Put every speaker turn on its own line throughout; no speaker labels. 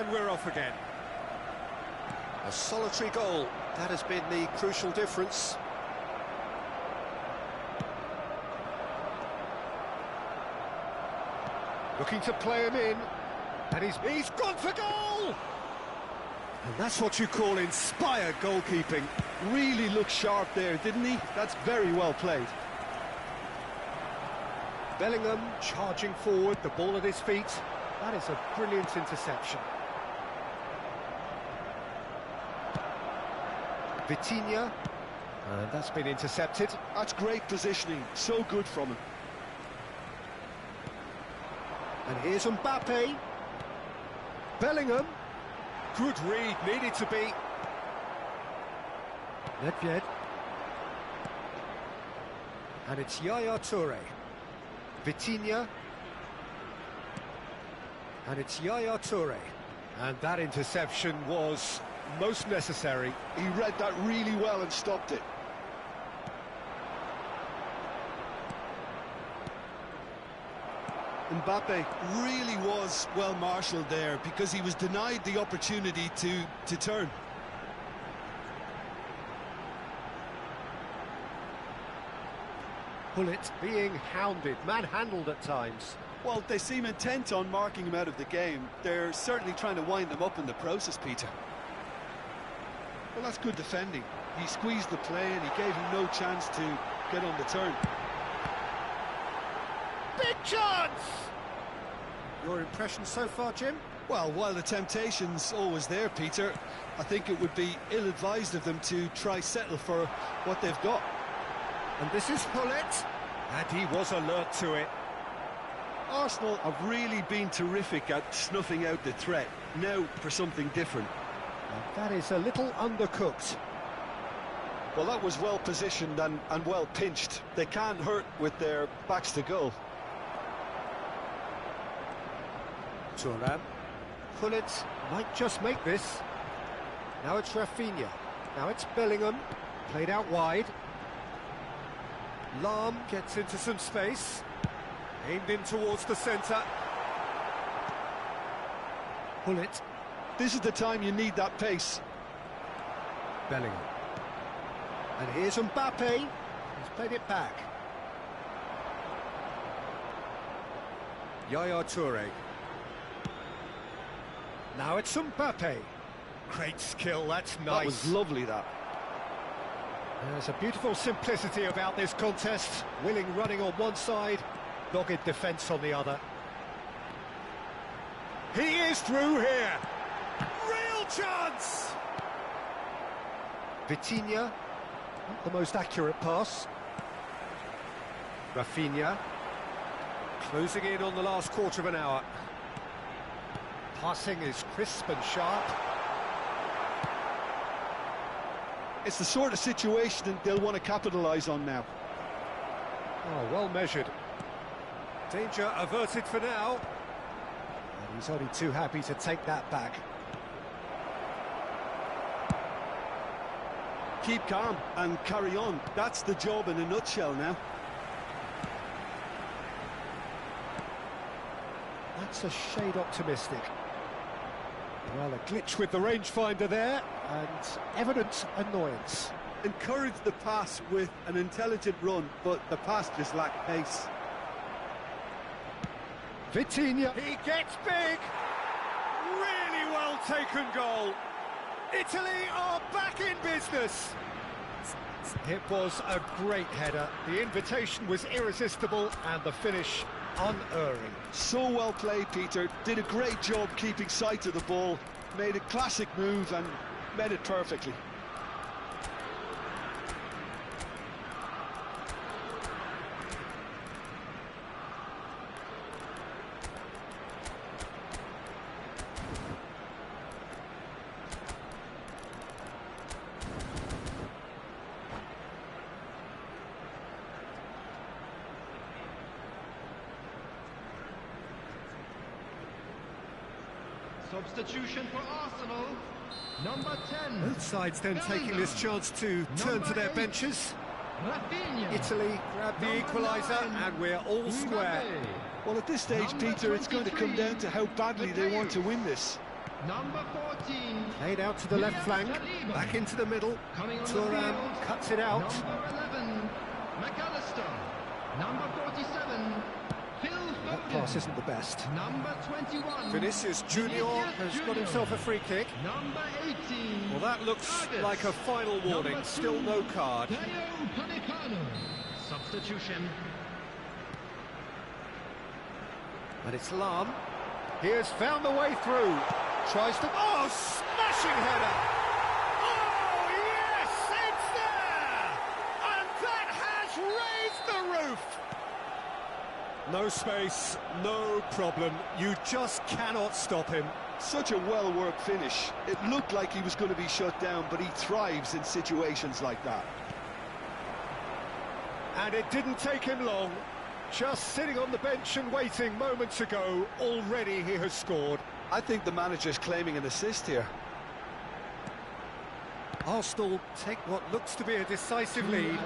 And we're off again.
A solitary goal, that has been the crucial difference.
Looking to play him in, and he's gone for goal!
And that's what you call inspired goalkeeping.
Really looked sharp there, didn't he? That's very well played.
Bellingham charging forward, the ball at his feet. That is a brilliant interception. Vitinha, and that's been intercepted.
That's great positioning, so good from him.
And here's Mbappe. Bellingham. Good read, needed to be. Nedved. And it's Yaya Toure. Vitinha. And it's Yaya Toure. And that interception was most necessary.
He read that really well and stopped it. Mbappe really was well marshalled there because he was denied the opportunity to turn.
Bullet being hounded, manhandled at times.
Well, they seem intent on marking him out of the game. They're certainly trying to wind him up in the process, Peter. Well, that's good defending. He squeezed the play and he gave him no chance to get on the turn.
Big chance! Your impression so far, Jim?
Well, while the temptation's always there, Peter, I think it would be ill-advised of them to try settle for what they've got.
And this is Hullet, and he was alert to it.
Arsenal have really been terrific at snuffing out the threat. Now for something different.
And that is a little undercooked.
Well, that was well positioned and well pinched. They can't hurt with their backs to goal.
Thuram. Hullet might just make this. Now it's Rafinha. Now it's Bellingham. Played out wide. Lahm gets into some space. Aimed in towards the centre. Hullet.
This is the time you need that pace.
Bellingham. And here's Mbappe. He's played it back. Yaya Toure. Now it's Mbappe. Great skill, that's nice.
That was lovely, that.
There's a beautiful simplicity about this contest. Willing running on one side, dogged defence on the other. He is through here. Real chance! Vitinha, not the most accurate pass. Rafinha, closing in on the last quarter of an hour. Passing is crisp and sharp.
It's the sort of situation they'll want to capitalise on now.
Oh, well measured. Danger averted for now. And he's only too happy to take that back.
Keep calm and carry on. That's the job in a nutshell now.
That's a shade optimistic. Well, a glitch with the rangefinder there, and evident annoyance.
Encouraged the pass with an intelligent run, but the pass just lacked pace.
Vitinha, he gets big! Really well taken goal. Italy are back in business. It was a great header. The invitation was irresistible, and the finish unerring.
So well played, Peter. Did a great job keeping sight of the ball. Made a classic move and made it perfectly.
Substitution for Arsenal, number 10.
Both sides then taking this chance to turn to their benches.
Rafinha.
Italy grab the equaliser, and we're all square.
Well, at this stage, Peter, it's going to come down to how badly they want to win this.
Number 14.
Played out to the left flank,
Saliba.
back into the middle.
Coming on the
Thuram
field.
cuts it out.
Number 11. McAllister. Number 47. Phil
That
Foden.
pass isn't the best.
Number 21.
Vinicius Junior
Has got
Junior.
himself a free kick.
Number 18.
Well, that looks
Vargas.
like a final warning.
Number
Still
2,
no card.
Teo Upamecano. Substitution.
And it's Lam. He has found the way through. Tries to... Oh, smashing header! Oh, yes, it's there! And that has raised the roof!
No space, no problem. You just cannot stop him.
Such a well-worked finish. It looked like he was going to be shut down, but he thrives in situations like that.
And it didn't take him long. Just sitting on the bench and waiting moments ago, already he has scored.
I think the manager's claiming an assist here.
Arsenal take what looks to be a decisive lead.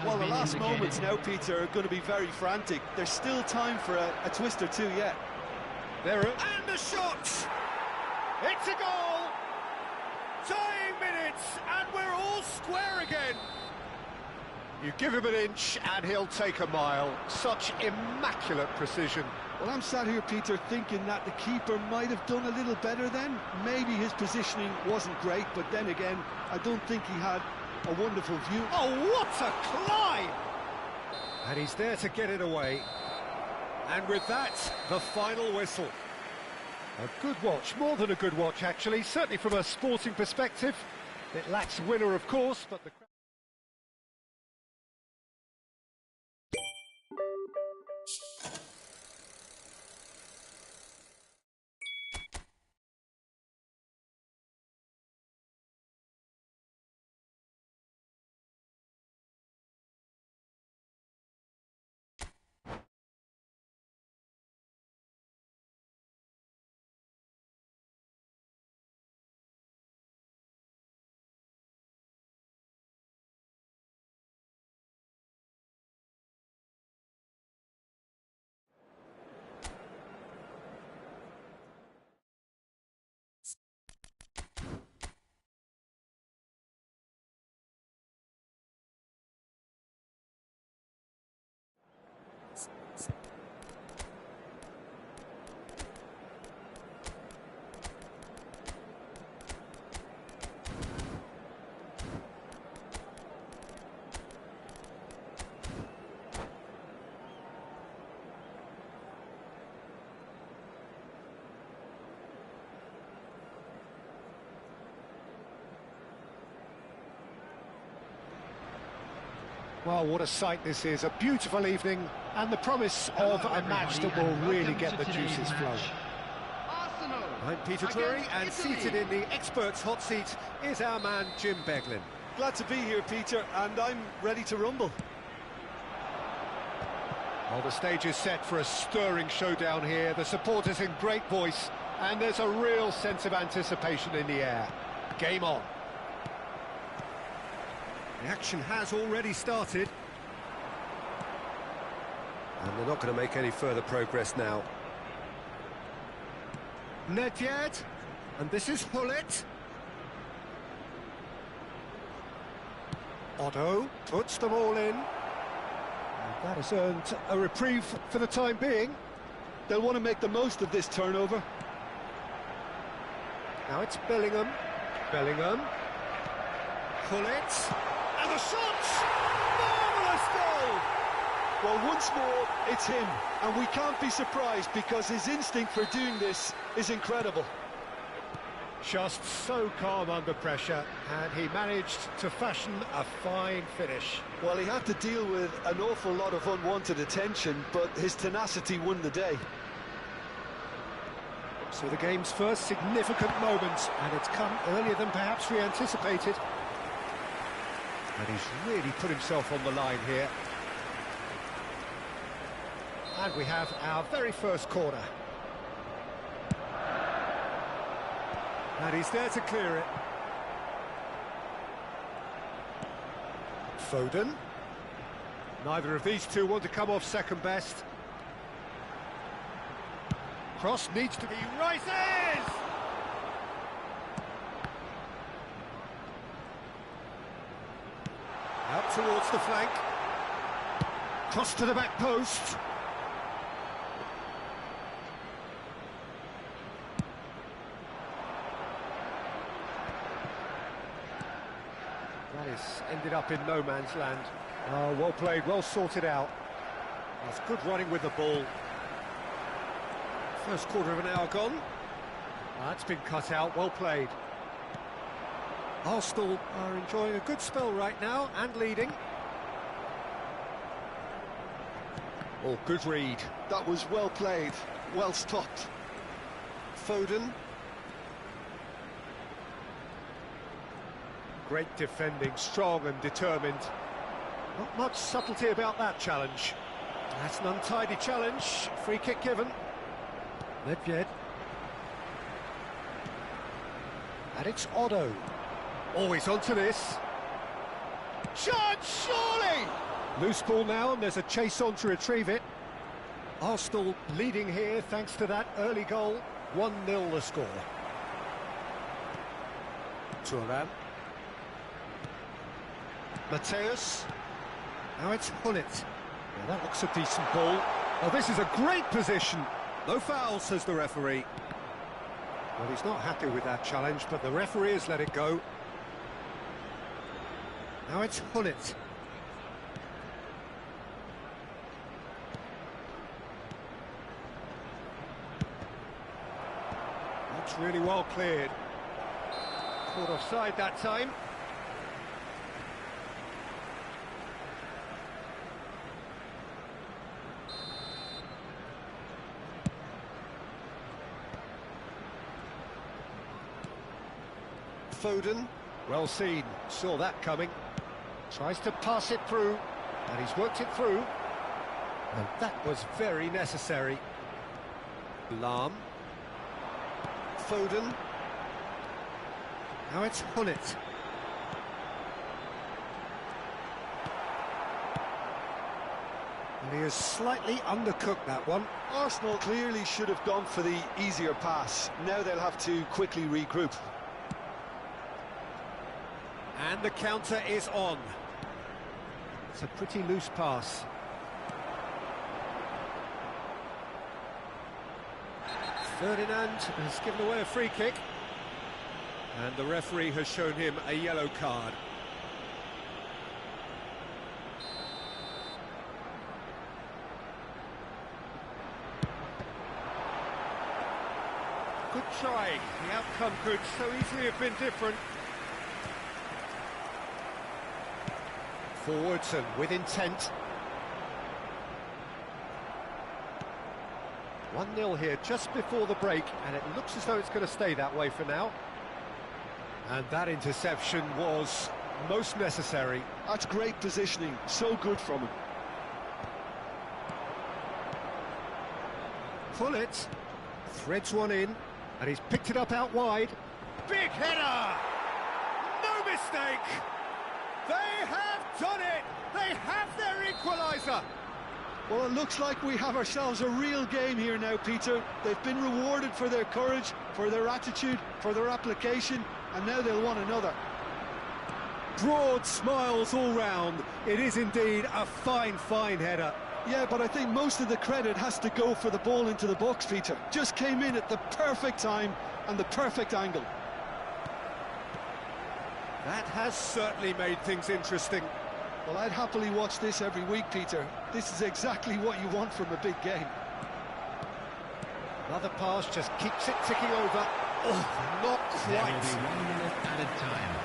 Well, the last moments now, Peter, are going to be very frantic. There's still time for a twist or two yet.
And the shot! It's a goal! Dying minutes, and we're all square again. You give him an inch and he'll take a mile. Such immaculate precision.
Well, I'm sat here, Peter, thinking that the keeper might have done a little better then. Maybe his positioning wasn't great, but then again, I don't think he had a wonderful view.
Oh, what a climb! And he's there to get it away. And with that, the final whistle. A good watch, more than a good watch, actually, certainly from a sporting perspective. It lacks winner, of course, but the... Well, what a sight this is. A beautiful evening and the promise of a match that will really get the juices flowing.
Arsenal.
I'm Peter Drury, and seated in the experts' hot seat is our man Jim Beglin.
Glad to be here, Peter, and I'm ready to rumble.
Well, the stage is set for a stirring showdown here. The supporters in great voice, and there's a real sense of anticipation in the air. Game on. The action has already started.
And they're not going to make any further progress now.
Nedved, and this is Hullet. Otto puts them all in. And that has earned a reprieve for the time being.
They'll want to make the most of this turnover.
Now it's Bellingham. Bellingham. Hullet. And the shot! Marvellous goal!
Well, once more, it's him. And we can't be surprised because his instinct for doing this is incredible.
Just so calm under pressure, and he managed to fashion a fine finish.
Well, he had to deal with an awful lot of unwanted attention, but his tenacity won the day.
So the game's first significant moment, and it's come earlier than perhaps we anticipated. And he's really put himself on the line here. And we have our very first corner. And he's there to clear it. Foden. Neither of these two want to come off second best. Cross needs to be rises!
Out towards the flank. Cross to the back post. That is ended up in no man's land. Oh, well played, well sorted out. That's good running with the ball. First quarter of an hour gone. That's been cut out, well played. Arsenal are enjoying a good spell right now and leading. Oh, good read.
That was well played, well stopped.
Foden. Great defending, strong and determined. Not much subtlety about that challenge. That's an untidy challenge. Free kick given. Nedved. And it's Otto. Always onto this.
Chance, surely!
Loose ball now, and there's a chase on to retrieve it. Arsenal leading here thanks to that early goal. 1-0 the score. Thuram. Mateus. Now it's Hullet. Yeah, that looks a decent ball. Oh, this is a great position. No foul, says the referee. Well, he's not happy with that challenge, but the referee has let it go. Now it's Hullet. That's really well cleared. Caught offside that time. Foden, well seen, saw that coming. Tries to pass it through, and he's worked it through. And that was very necessary. Lahm. Foden. Now it's Hullet. And he has slightly undercooked that one.
Arsenal clearly should have gone for the easier pass. Now they'll have to quickly regroup.
And the counter is on. It's a pretty loose pass. Ferdinand has given away a free kick. And the referee has shown him a yellow card. Good try. The outcome could so easily have been different. Forwards and with intent. 1-0 here just before the break, and it looks as though it's going to stay that way for now. And that interception was most necessary.
That's great positioning, so good from him.
Hullet threads one in, and he's picked it up out wide.
Big header! No mistake! They have done it! They have their equaliser!
Well, it looks like we have ourselves a real game here now, Peter. They've been rewarded for their courage, for their attitude, for their application, and now they'll want another.
Broad smiles all round. It is indeed a fine, fine header.
Yeah, but I think most of the credit has to go for the ball into the box, Peter. Just came in at the perfect time and the perfect angle.
That has certainly made things interesting.
Well, I'd happily watch this every week, Peter. This is exactly what you want from a big game.
Another pass just keeps it ticking over. Oh, not
There will
quite.
be 1 minute added time.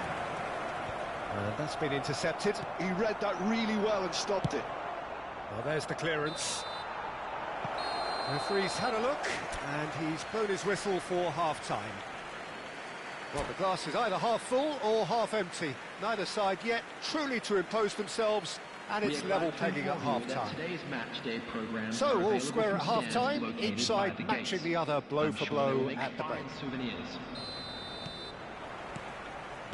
And that's been intercepted.
He read that really well and stopped it.
Well, there's the clearance. Referee's had a look, and he's blown his whistle for half-time. Well, the glass is either half full or half empty. Neither side yet truly to impose themselves, and it's level pegging at half-time. So, all square at half-time, each side matching the other blow for blow at the break.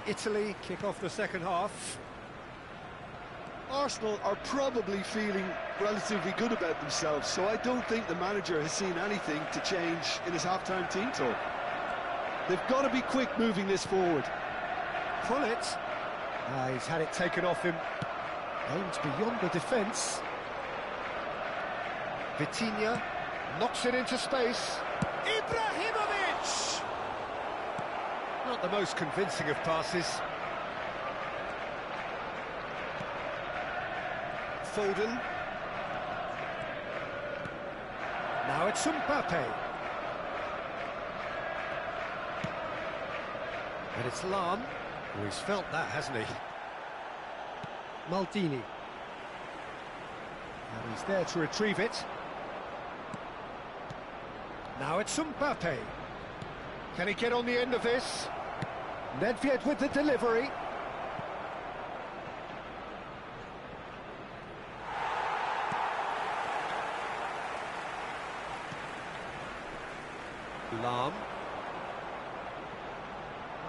Italy kick off the second half.
Arsenal are probably feeling relatively good about themselves, so I don't think the manager has seen anything to change in his half-time team talk. They've got to be quick moving this forward.
Hullet. He's had it taken off him. Aims beyond the defence. Vitinha knocks it into space.
Ibrahimovic!
Not the most convincing of passes. Foden. Now it's Mbappe. And it's Lam. Oh, he's felt that, hasn't he? Maldini. And he's there to retrieve it. Now it's Mbappe. Can he get on the end of this? Nedved with the delivery. Lam.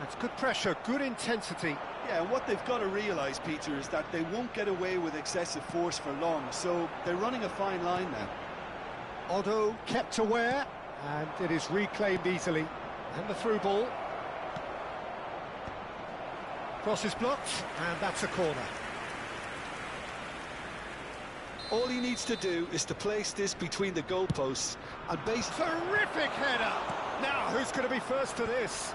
That's good pressure, good intensity.
Yeah, and what they've got to realise, Peter, is that they won't get away with excessive force for long, so they're running a fine line now.
Otto kept aware, and it is reclaimed easily. And the through ball. Cross is blocked, and that's a corner.
All he needs to do is to place this between the goalposts and base...
Terrific header! Now, who's going to be first to this?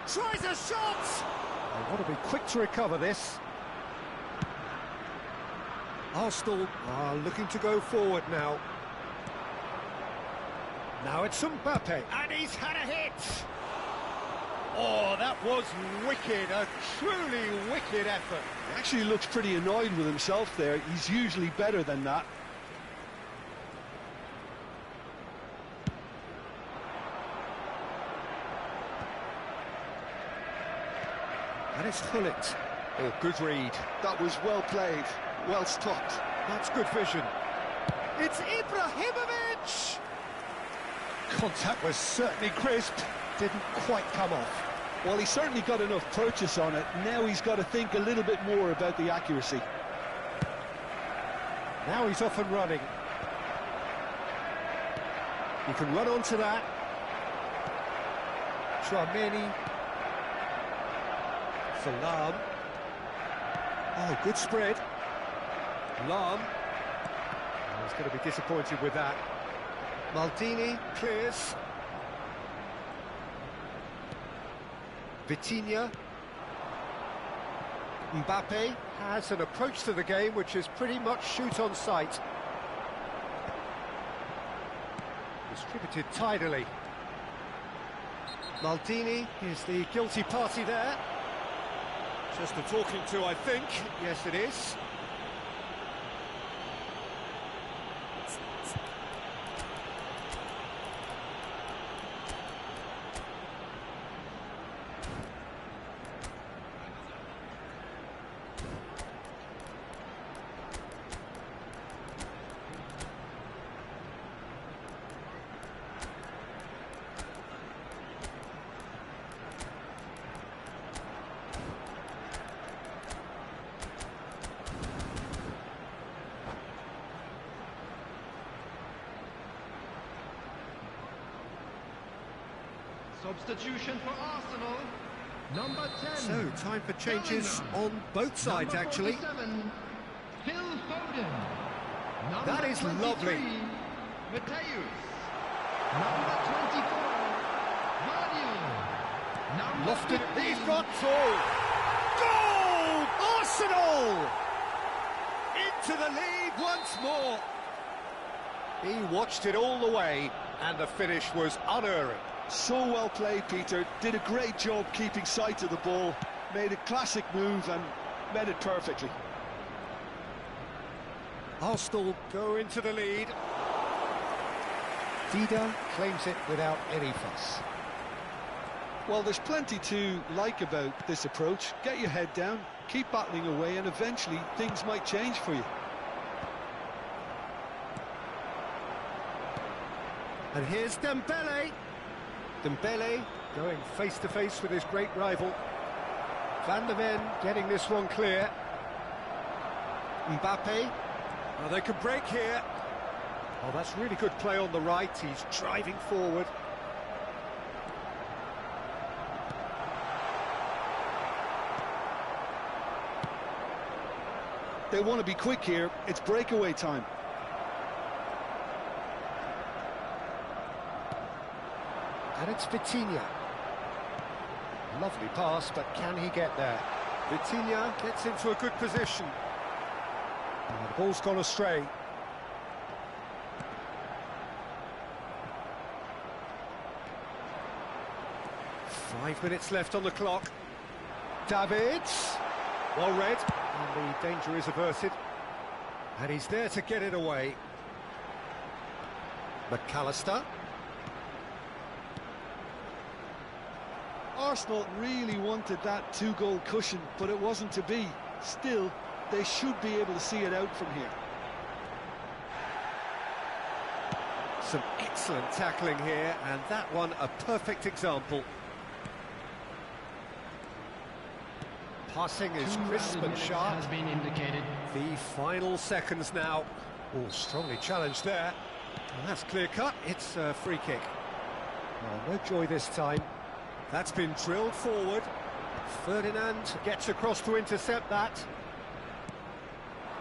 Tries a shot!
They want to be quick to recover this. Arsenal are looking to go forward now. Now it's Mbappe.
And he's had a hit! Oh, that was wicked, a truly wicked effort.
He actually looks pretty annoyed with himself there. He's usually better than that.
And it's Hullet. Oh, good read.
That was well played, well stopped.
That's good vision.
It's Ibrahimovic!
Contact was certainly crisp. Didn't quite come off.
Well, he certainly got enough purchase on it. Now he's got to think a little bit more about the accuracy.
Now he's off and running. He can run onto that. Trameni. For Lam. Oh, good spread. Lam. Oh, he's going to be disappointed with that. Maldini clears. Vitinha. Mbappe has an approach to the game which is pretty much shoot on sight. Distributed tidily. Maldini is the guilty party there.
Just a talking to, I think.
Yes, it is.
Substitution for Arsenal. Number 10.
So, time for changes on both sides,
Number
actually.
47, Phil Foden. Number
That is
23,
lovely.
Mateus. Number 24, Vardiel. Number
Lofted,
15,
he's got two. Goal! Arsenal!
Into the lead once more.
He watched it all the way, and the finish was unerring.
So well played, Peter. Did a great job keeping sight of the ball. Made a classic move and met it perfectly.
Arsenal go into the lead. Dida claims it without any fuss.
Well, there's plenty to like about this approach. Get your head down, keep battling away, and eventually things might change for you.
And here's Dembele. Dembele going face-to-face with his great rival. Van der Ven getting this one clear. Mbappe.
Oh, they could break here.
Oh, that's really good play on the right. He's driving forward.
They want to be quick here. It's breakaway time.
And it's Vitinha. Lovely pass, but can he get there? Vitinha gets into a good position. And the ball's gone astray. Five minutes left on the clock. Davids. Well read. And the danger is averted. And he's there to get it away. McAllister.
Arsenal really wanted that two-goal cushion, but it wasn't to be. Still, they should be able to see it out from here.
Some excellent tackling here, and that one a perfect example. Passing is crisp and sharp.
Has been indicated.
The final seconds now. Oh, strongly challenged there. And that's clear-cut. It's a free kick. Well, no joy this time. That's been drilled forward. Ferdinand gets across to intercept that.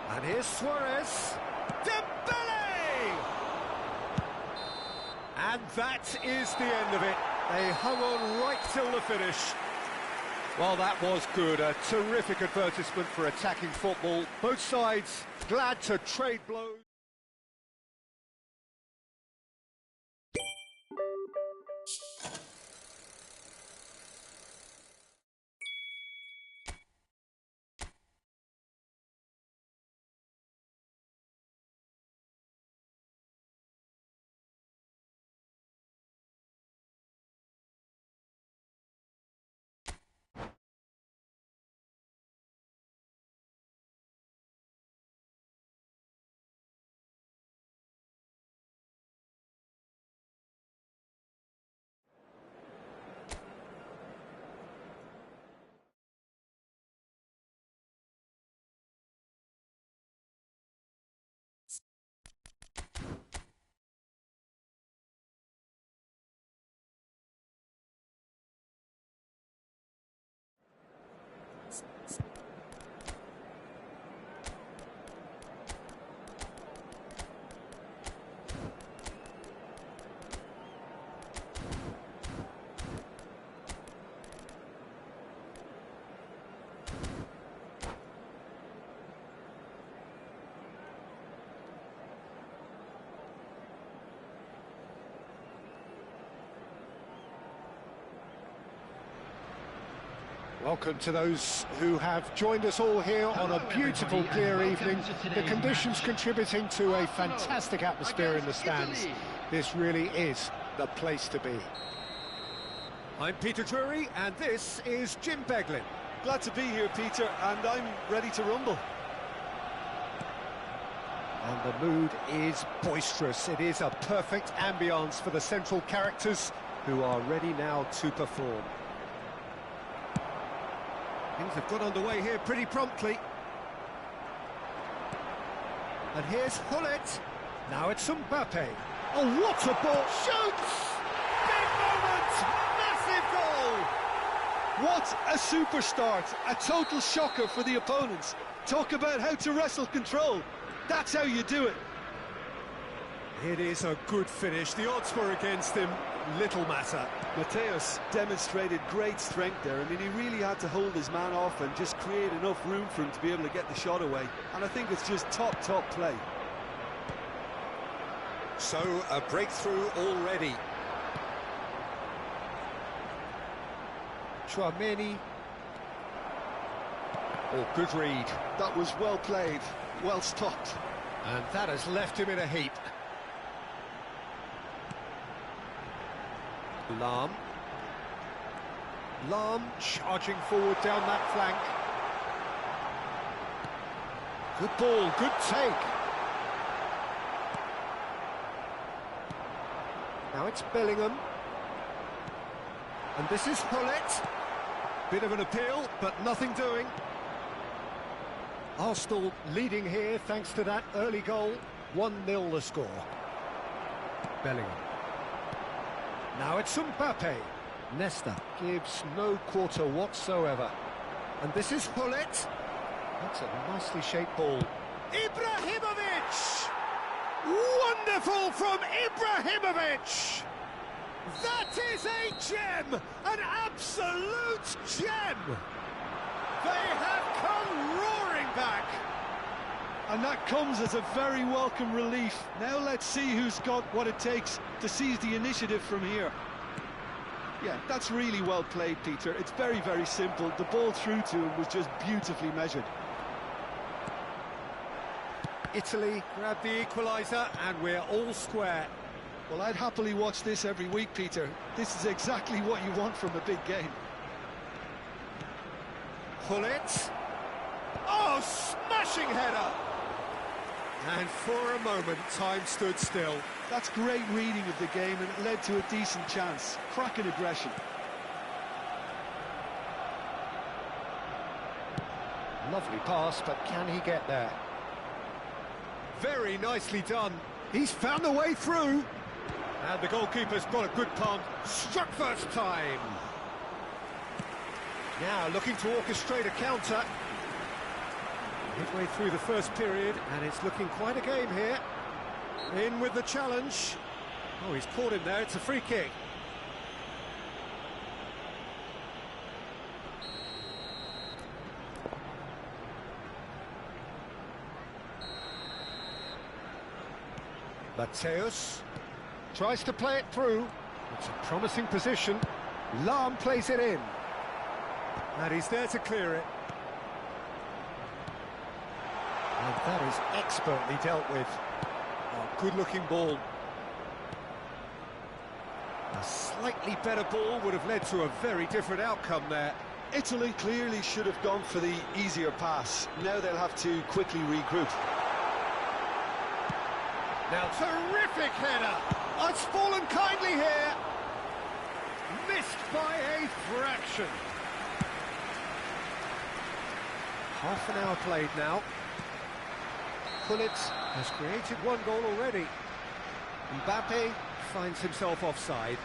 And here's Suarez. Dembele! And that is the end of it. They hung on right till the finish. Well, that was good. A terrific advertisement for attacking football. Both sides glad to trade blows. Welcome to those who have joined us all here on a beautiful, clear evening. The conditions contributing to a fantastic atmosphere in the stands. This really is the place to be. I'm Peter Drury, and this is Jim Beglin.
Glad to be here, Peter, and I'm ready to rumble.
And the mood is boisterous. It is a perfect ambience for the central characters who are ready now to perform. Things have got underway here pretty promptly. And here's Hullet. Now it's Mbappe. Oh, what a ball! Shoots! Big moment! Massive goal!
What a super start! A total shocker for the opponents. Talk about how to wrestle control. That's how you do it.
It is a good finish. The odds were against him. Little matter.
Mateus demonstrated great strength there. I mean, he really had to hold his man off and just create enough room for him to be able to get the shot away. And I think it's just top play.
So, a breakthrough already. Chouameni. Oh, good read.
That was well played, well stopped.
And that has left him in a heap. Lahm charging forward down that flank. Good ball, good take. Now it's Bellingham. And this is Hullet. Bit of an appeal, but nothing doing. Arsenal leading here thanks to that early goal. 1-0 the score. Bellingham. Now it's Mbappe. Nesta gives no quarter whatsoever. And this is Hullet. That's a nicely shaped ball.
Ibrahimovic! Wonderful from Ibrahimovic! That is a gem! An absolute gem! They have come roaring back!
And that comes as a very welcome relief. Now let's see who's got what it takes to seize the initiative from here. Yeah, that's really well played, Peter. It's very, very simple. The ball through to him was just beautifully measured.
Italy
Grab the equaliser, and we're all square.
Well, I'd happily watch this every week, Peter. This is exactly what you want from a big game.
Gullit. Oh, smashing header! And for a moment, time stood still.
That's great reading of the game, and it led to a decent chance. Cracking aggression.
Lovely pass, but can he get there?
Very nicely done. He's found a way through. And the goalkeeper's got a good punt. Struck first time. Now looking to orchestrate a counter. Midway through the first period, and it's looking quite a game here. In with the challenge. Oh, he's caught him there. It's a free kick. Mateus tries to play it through. It's a promising position. Lahm plays it in. And he's there to clear it. And that is expertly dealt with. Oh, good-looking ball. A slightly better ball would have led to a very different outcome there.
Italy clearly should have gone for the easier pass. Now they'll have to quickly regroup.
Now, terrific header! Oh, it's fallen kindly here! Missed by a fraction. Half an hour played now. Gullit has created one goal already. Mbappe finds himself offside.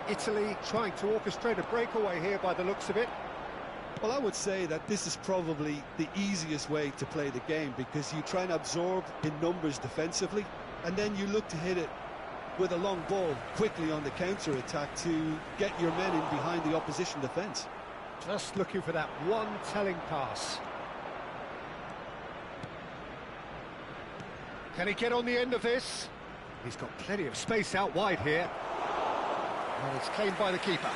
Italy trying to orchestrate a breakaway here by the looks of it.
Well, I would say that this is probably the easiest way to play the game, because you try and absorb in numbers defensively, and then you look to hit it with a long ball quickly on the counter-attack to get your men in behind the opposition defence.
Just looking for that one telling pass. Can he get on the end of this? He's got plenty of space out wide here. And it's claimed by the keeper.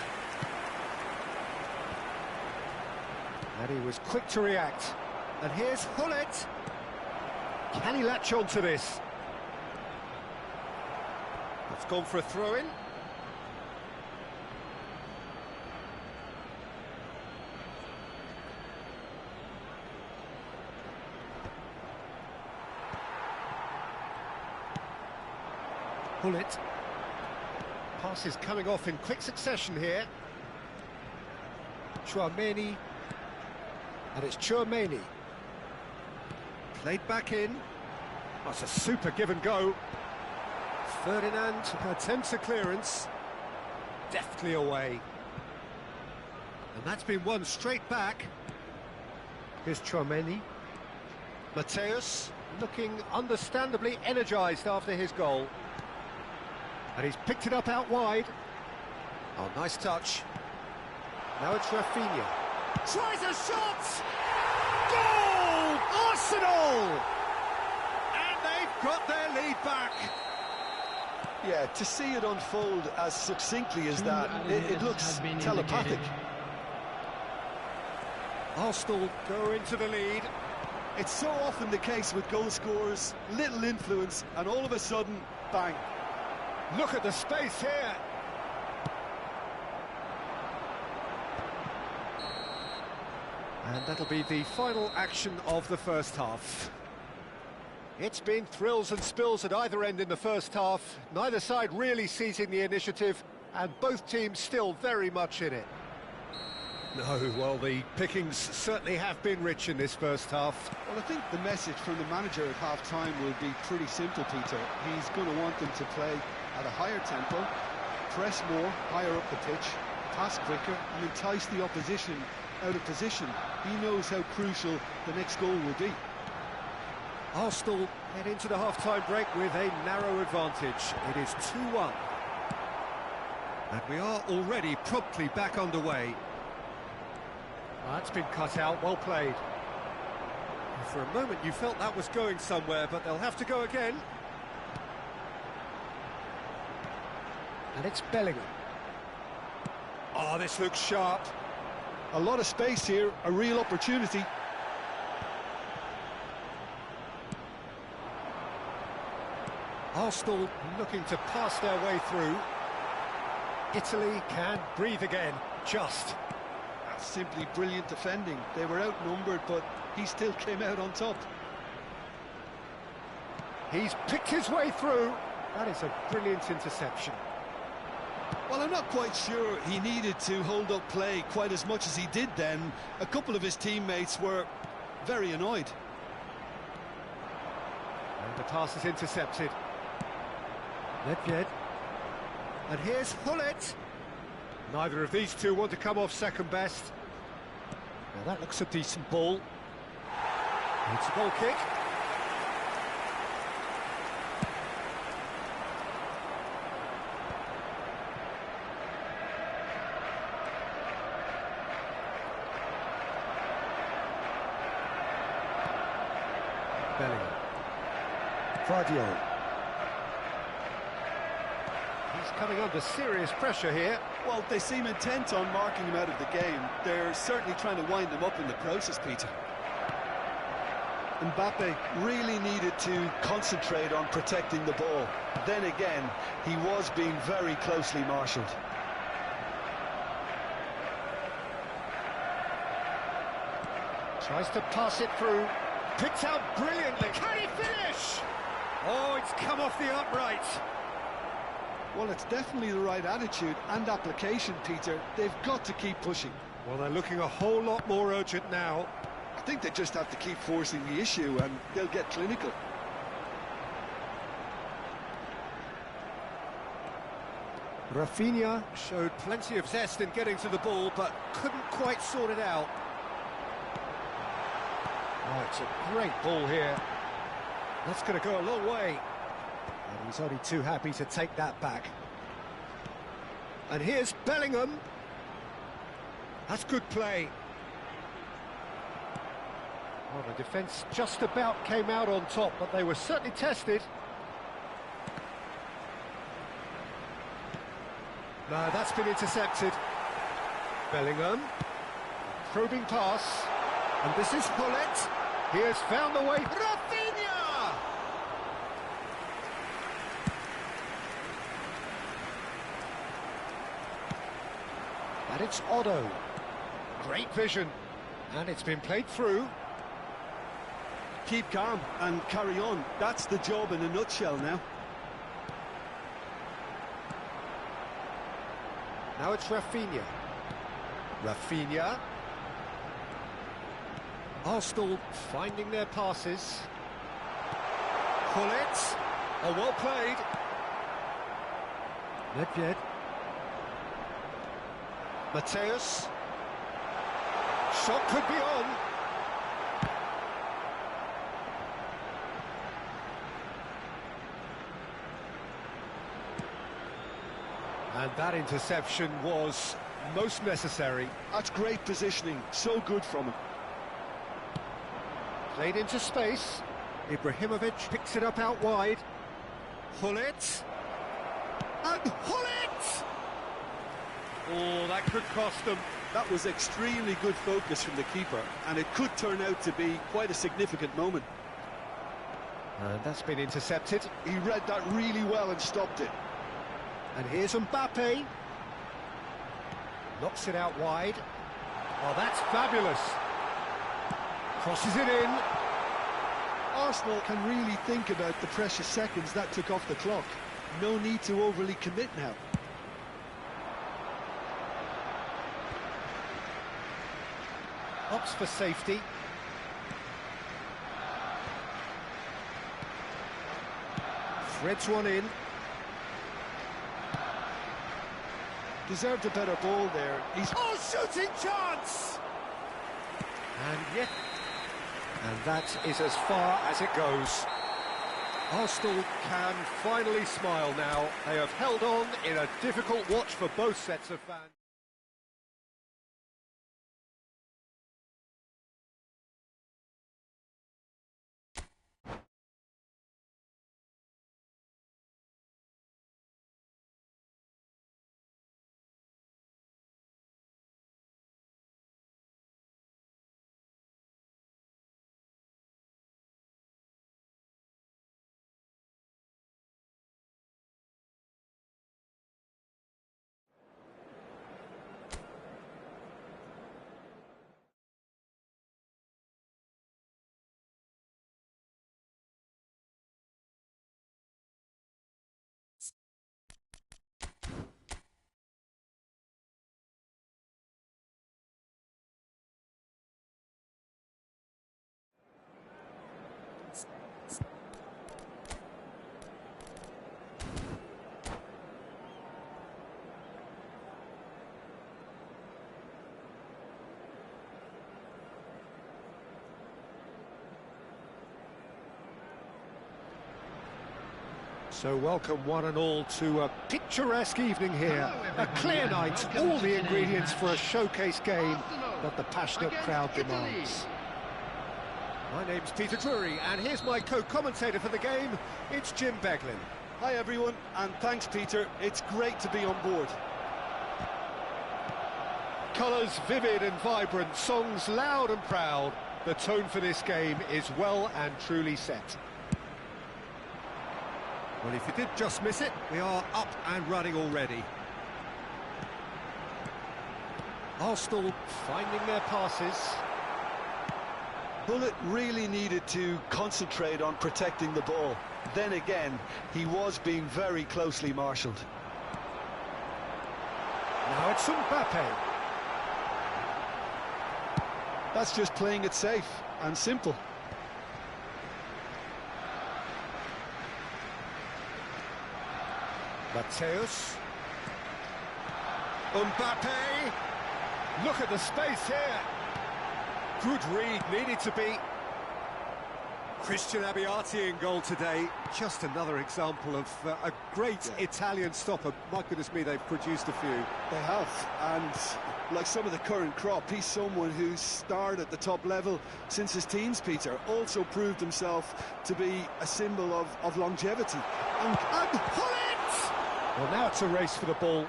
And he was quick to react. And here's Gullit. Can he latch on to this? It's gone for a throw-in. Gullit. Passes coming off in quick succession here. Chouameni. And it's Chouameni. Played back in. That's a super give and go. Ferdinand attempts a clearance. Deftly away. And that's been won straight back. Here's Chouameni. Mateus looking understandably energised after his goal. And he's picked it up out wide. Oh, nice touch. Now it's Rafinha. Tries a shot! Goal! Arsenal! And they've got their lead back.
Yeah, to see it unfold as succinctly as that, it looks telepathic.
Arsenal go into the lead.
It's so often the case with goal scorers, little influence, and all of a sudden, bang.
Look at the space here. And that'll be the final action of the first half. It's been thrills and spills at either end in the first half. Neither side really seizing the initiative, and both teams still very much in it. No, well, the pickings certainly have been rich in this first half.
Well, I think the message from the manager at half-time will be pretty simple, Peter. He's going to want them to play at a higher tempo, press more, higher up the pitch, pass quicker, and entice the opposition out of position. He knows how crucial the next goal will be.
Arsenal head into the half-time break with a narrow advantage. It is 2-1. And we are already promptly back underway. That's been cut out, well played. For a moment you felt that was going somewhere, but they'll have to go again. And it's Bellingham. Oh, this looks sharp.
A lot of space here, a real opportunity.
Arsenal looking to pass their way through. Italy can breathe again, just.
That's simply brilliant defending. They were outnumbered, but he still came out on top.
He's picked his way through. That is a brilliant interception.
Well, I'm not quite sure he needed to hold up play quite as much as he did then. A couple of his teammates were very annoyed.
And the pass is intercepted. Nedved. And here's Hullet. Neither of these two want to come off second best. Now that looks a decent ball. It's a goal kick. Bellingham. Fradio. He's coming under serious pressure here.
Well, they seem intent on marking him out of the game. They're certainly trying to wind him up in the process, Peter. Mbappe really needed to concentrate on protecting the ball. Then again, he was being very closely marshalled.
Tries to pass it through. Picked out brilliantly. Can he finish? Oh, it's come off the upright.
Well, it's definitely the right attitude and application, Peter. They've got to keep pushing.
Well, they're looking a whole lot more urgent now.
I think they just have to keep forcing the issue and they'll get clinical.
Rafinha showed plenty of zest in getting to the ball, but couldn't quite sort it out. Oh, it's a great ball here. That's going to go a long way. And he's only too happy to take that back. And here's Bellingham. That's good play. Well, the defence just about came out on top, but they were certainly tested. No, that's been intercepted. Bellingham. Probing pass. And this is Hullet. He has found the way. Rafinha! And it's Otto. Great vision. And it's been played through.
Keep calm and carry on. That's the job in a nutshell now.
Now it's Rafinha. Rafinha. Arsenal finding their passes. Hullet. Oh, well played. Nedved. Mateus. Shot could be on. And that interception was most necessary.
That's great positioning, so good from him.
Played into space. Ibrahimovic picks it up out wide. Hullet. And Hullet! Oh, that could cost them.
That was extremely good focus from the keeper, and it could turn out to be quite a significant moment.
And that's been intercepted.
He read that really well and stopped it.
And here's Mbappe. Knocks it out wide. Oh, that's fabulous. Crosses it in.
Arsenal can really think about the precious seconds that took off the clock. No need to overly commit now.
Opts for safety. Threads one in.
Deserved a better ball there. He's...
Oh, shooting chance! And that is as far as it goes. Arsenal can finally smile now. They have held on in a difficult watch for both sets of fans. So welcome one and all to a picturesque evening here. A clear night, all the ingredients for a showcase game that the passionate crowd demands. My name's Peter Drury, and here's my co-commentator for the game, it's Jim Beglin.
Hi everyone, and thanks Peter, it's great to be on board.
Colours vivid and vibrant, songs loud and proud. The tone for this game is well and truly set.
Well, if you did just miss it, we are up and running already. Arsenal finding their passes.
Bullet really needed to concentrate on protecting the ball. Then again, he was being very closely marshalled.
Now it's Mbappe.
That's just playing it safe and simple.
Mateus. Mbappe. Look at the space here. Good read, needed to be.
Christian Abbiati in goal today. Just another example of a great Italian stopper. My goodness me, they've produced a few.
They have, and like some of the current crop, he's someone who's starred at the top level since his teens, Peter. Also proved himself to be a symbol of longevity.
And pull it! Well, now it's a race for the ball.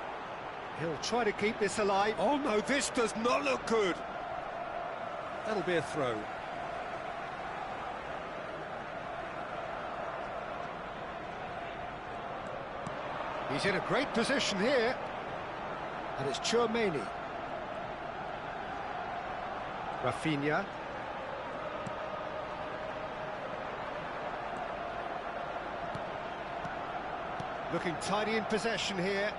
He'll try to keep this alive. Oh no, this does not look good. That'll be a throw. He's in a great position here. And it's Chouameni. Rafinha. Looking tidy in possession here.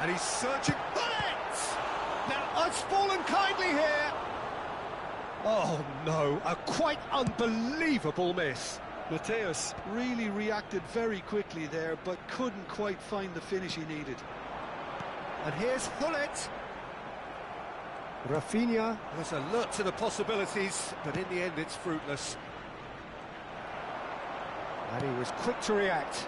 And he's searching. Bullet! Now, it's fallen kindly here. Oh no, a quite unbelievable miss.
Mateus really reacted very quickly there, but couldn't quite find the finish he needed.
And here's Hullet. Rafinha was alert to the possibilities, but in the end it's fruitless. And he was quick to react.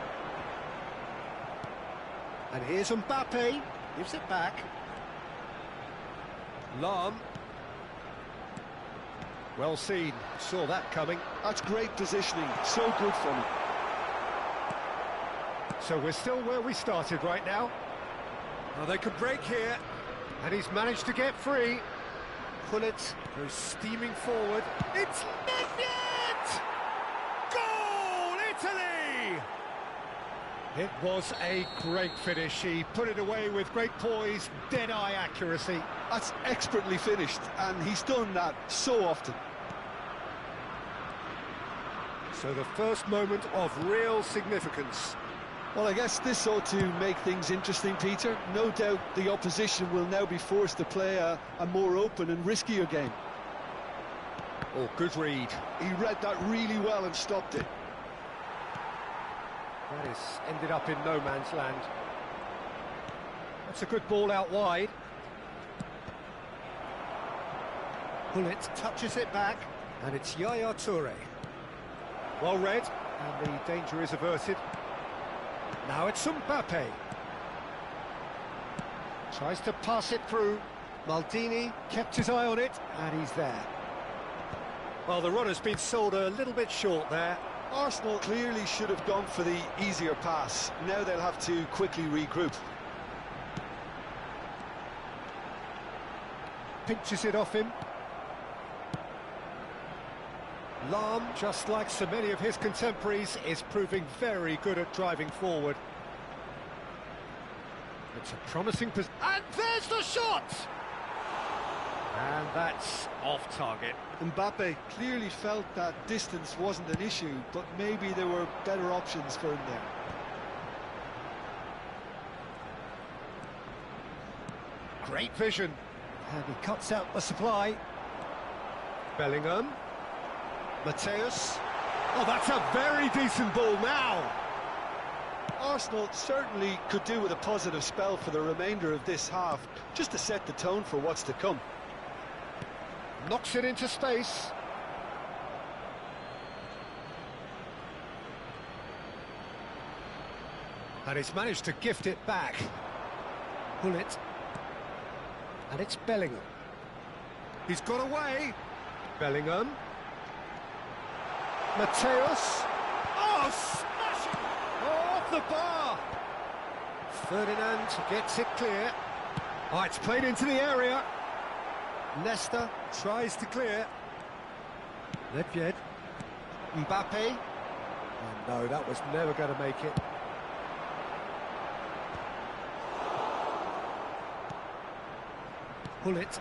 And here's Mbappe, gives it back. Lam. Well seen, saw that coming.
That's great positioning, so good for him.
So we're still where we started right now.
Well, they could break here.
And he's managed to get free. Hullet
Goes steaming forward.
It's Nedved! Goal, Italy! It was a great finish. He put it away with great poise, dead-eye accuracy.
That's expertly finished, and he's done that so often.
So the first moment of real significance.
Well, I guess this ought to make things interesting, Peter. No doubt the opposition will now be forced to play a more open and riskier game.
Oh, good read.
He read that really well and stopped it.
That is ended up in no man's land. That's a good ball out wide. Bullet touches it back, and it's Yaya Toure. Well read, and the danger is averted. Now it's Mbappe. Tries to pass it through. Maldini kept his eye on it, and he's there. Well, the run has been sold a little bit short there.
Arsenal clearly should have gone for the easier pass. Now they'll have to quickly regroup.
Pinches it off him. Lahm, just like so many of his contemporaries, is proving very good at driving forward. It's a promising position. And there's the shot! And that's off target.
Mbappe clearly felt that distance wasn't an issue, but maybe there were better options for him there.
Great vision. And he cuts out the supply. Bellingham. Mateus. Oh, that's a very decent ball now.
Arsenal certainly could do with a positive spell for the remainder of this half, just to set the tone for what's to come.
Knocks it into space. And he's managed to gift it back. Pull it. And it's Bellingham. He's got away. Bellingham. Mateus. Oh, smashing! Oh, off the bar. Ferdinand gets it clear. Oh, it's played into the area. Leicester tries to clear. Ledvied. Mbappe. Oh, no, that was never going to make it. Pull it.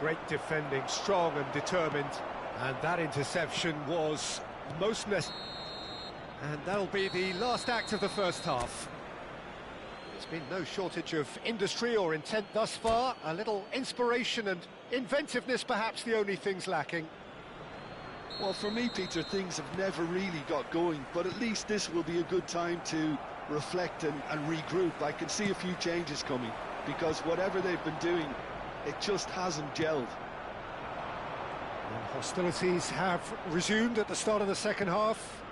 Great defending, strong and determined. And that interception was most necessary. And that'll be the last act of the first half. There's been no shortage of industry or intent thus far. A little inspiration and inventiveness, perhaps the only things lacking.
Well, for me, Peter, things have never really got going, but at least this will be a good time to reflect and regroup. I can see a few changes coming, because whatever they've been doing, it just hasn't gelled.
And hostilities have resumed at the start of the second half.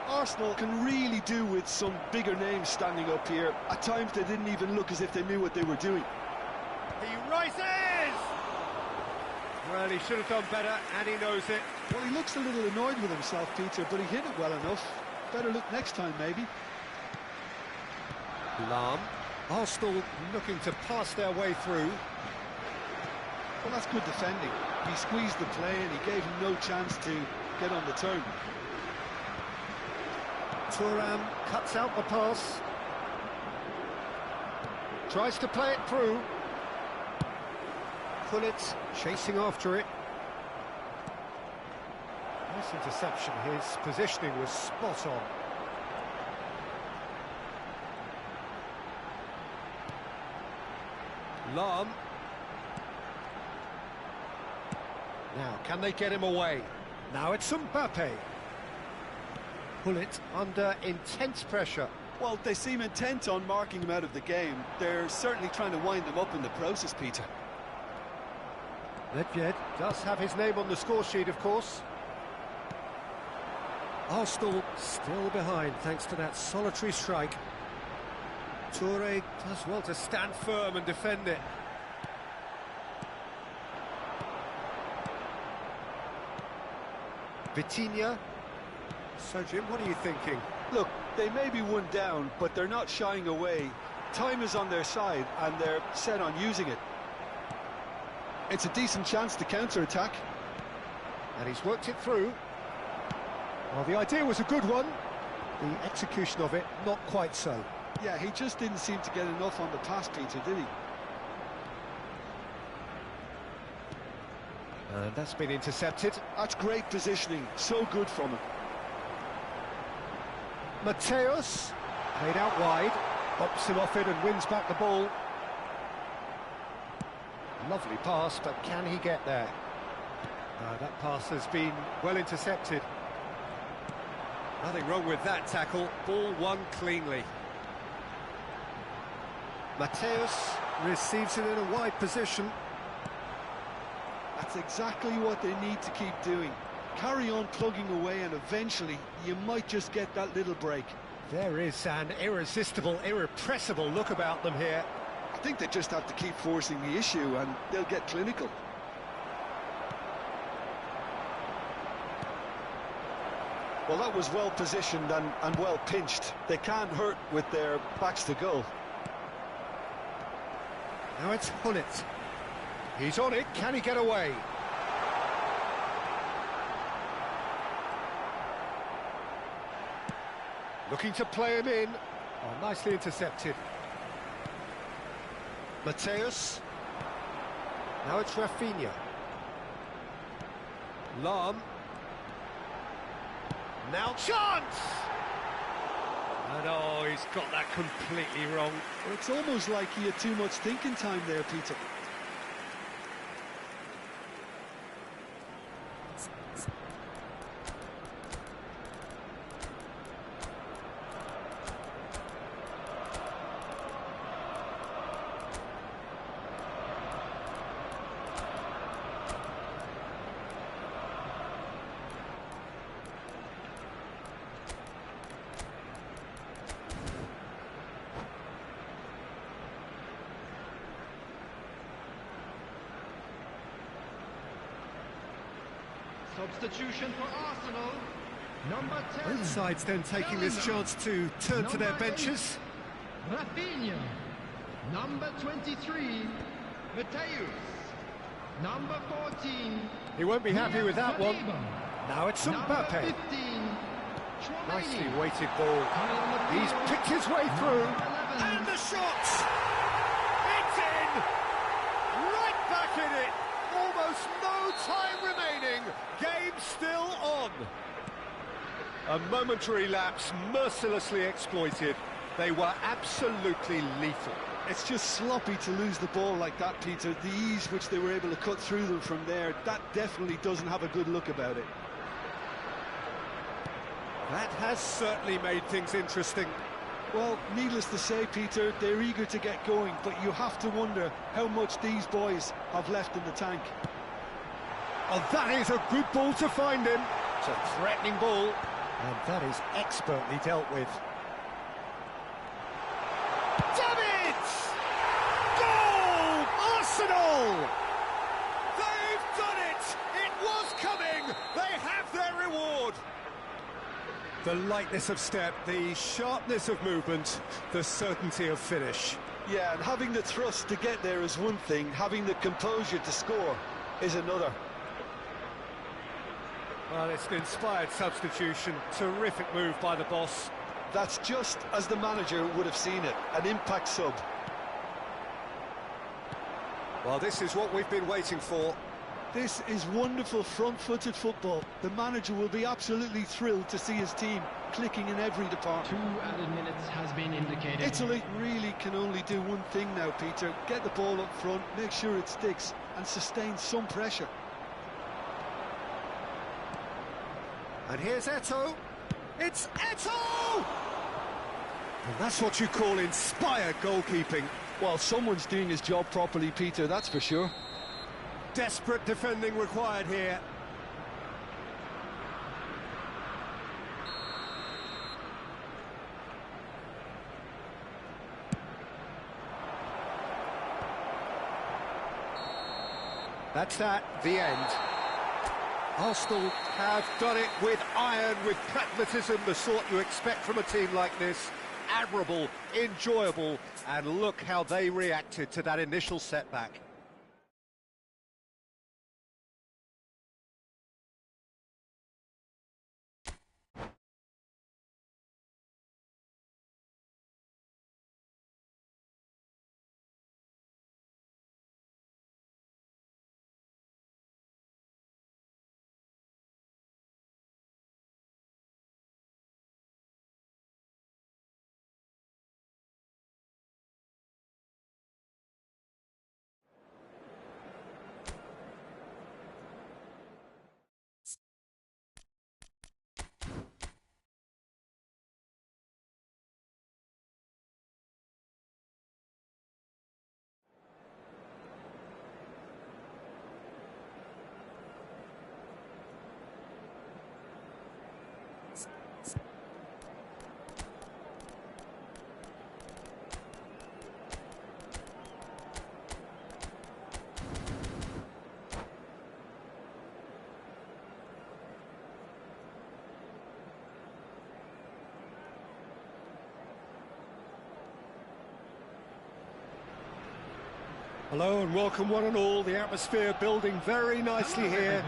Arsenal can really do with some bigger names standing up here. At times they didn't even look as if they knew what they were doing.
He rises! Well, he should have done better, and he knows it.
Well, he looks a little annoyed with himself, Peter, but he hit it well enough. Better look next time, maybe.
Lahm. Arsenal looking to pass their way through.
Well, that's good defending. He squeezed the play and he gave him no chance to get on the turn.
Thuram cuts out the pass. Tries to play it through. Pullet chasing after it. Nice interception. His positioning was spot on. Lahm. Now, can they get him away? Now it's Mbappe. Pullet under intense pressure.
Well, they seem intent on marking him out of the game. They're certainly trying to wind him up in the process, Peter.
Ledvied does have his name on the score sheet, of course. Arsenal still behind thanks to that solitary strike. Toure does well to stand firm and defend it. Vitinha. So, Jim, what are you thinking?
Look, they may be one down, but they're not shying away. Time is on their side, and they're set on using it. It's a decent chance to counter-attack.
And he's worked it through. Well, the idea was a good one. The execution of it, not quite so.
Yeah, he just didn't seem to get enough on the pass, Peter, did he?
And that's been intercepted.
That's great positioning, so good from him.
Mateus, played out wide, bops him off it and wins back the ball. Lovely pass, but can he get there? That pass has been well intercepted. Nothing wrong with that tackle, ball won cleanly. Mateus receives it in a wide position.
That's exactly what they need to keep doing. Carry on plugging away and eventually you might just get that little break.
There is an irresistible, irrepressible look about them here.
I think they just have to keep forcing the issue and they'll get clinical. Well, that was well positioned and well pinched. They can't hurt with their backs to goal.
Now it's Hullet. He's on it, can he get away? Looking to play him in. Oh, nicely intercepted. Mateus. Now it's Rafinha. Lahm. Now chance! And oh, he's got that completely wrong.
Well, it's almost like he had too much thinking time there, Peter.
Substitution for Arsenal. Number 10.
Both sides then taking this chance to turn to their benches.
Rafinha. Number 23. Mateus. Number 14.
He won't be happy with that one. Now it's
Number
Mbappe.
15.
Nicely
Chouameni.
weighted ball. He's picked his way through.
And the shot! It's in! Right back in it! Almost no time remaining. Game still on.
A momentary lapse mercilessly exploited. They were absolutely lethal.
It's just sloppy to lose the ball like that, Peter. The ease which they were able to cut through them from there, that definitely doesn't have a good look about it.
That has certainly made things interesting.
Well, needless to say, Peter, they're eager to get going, but you have to wonder how much these boys have left in the tank.
Oh, that is a good ball to find him. It's a threatening ball, and that is expertly dealt with.
Davids! Goal! Arsenal! They've done it! It was coming! They have their reward!
The lightness of step, the sharpness of movement, the certainty of finish.
Yeah, and having the thrust to get there is one thing, having the composure to score is another.
Well, it's an inspired substitution. Terrific move by the boss.
That's just as the manager would have seen it, an impact sub.
Well, this is what we've been waiting for.
This is wonderful front-footed football. The manager will be absolutely thrilled to see his team clicking in every department.
2 added minutes has been indicated.
Italy really can only do one thing now, Peter. Get the ball up front, make sure it sticks, and sustain some pressure.
And here's Eto'o. It's Eto'o! And that's what you call inspired goalkeeping.
Well, someone's doing his job properly, Peter, that's for sure.
Desperate defending required here. That's that, the end. Arsenal have done it with iron, with pragmatism, the sort you expect from a team like this. Admirable, enjoyable, and look how they reacted to that initial setback. Hello and welcome one and all. The atmosphere building very nicely here.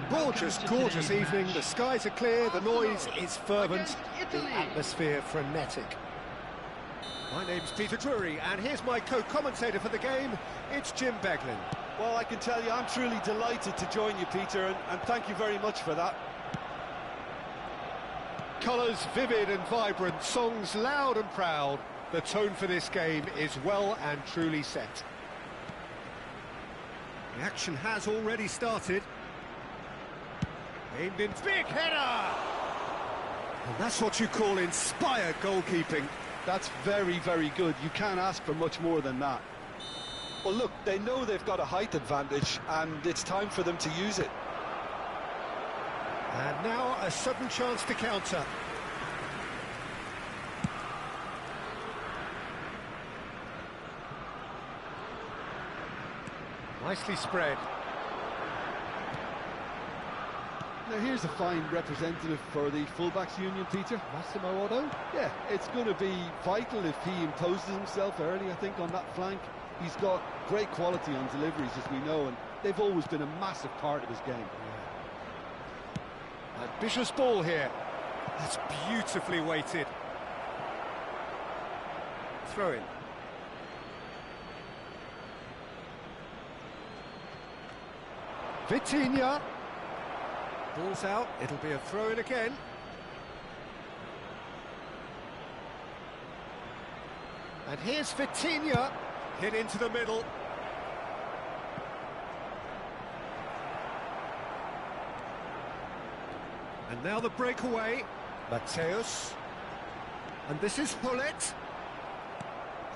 Gorgeous, gorgeous evening. The skies are clear, the noise is fervent, the atmosphere frenetic. My name's Peter Drury and here's my co-commentator for the game. It's Jim Beglin.
Well, I can tell you I'm truly delighted to join you, Peter, and thank you very much for that.
Colours vivid and vibrant, songs loud and proud. The tone for this game is well and truly set. The action has already started. Aimed in, big header! And that's what you call inspired goalkeeping.
That's very, very good. You can't ask for much more than that. Well, look, they know they've got a height advantage, and it's time for them to use it.
And now a sudden chance to counter. Nicely spread.
Now here's a fine representative for the fullbacks union, Peter.
Massimo Otto?
Yeah, it's going to be vital if he imposes himself early, I think, on that flank. He's got great quality on deliveries, as we know, and they've always been a massive part of his game.
Yeah. Ambitious ball here. That's beautifully weighted. Throw in. Vitinha. Ball's out, it'll be a throw-in again. And here's Vitinha, hit into the middle. And now the breakaway, Mateus. And this is Hullet.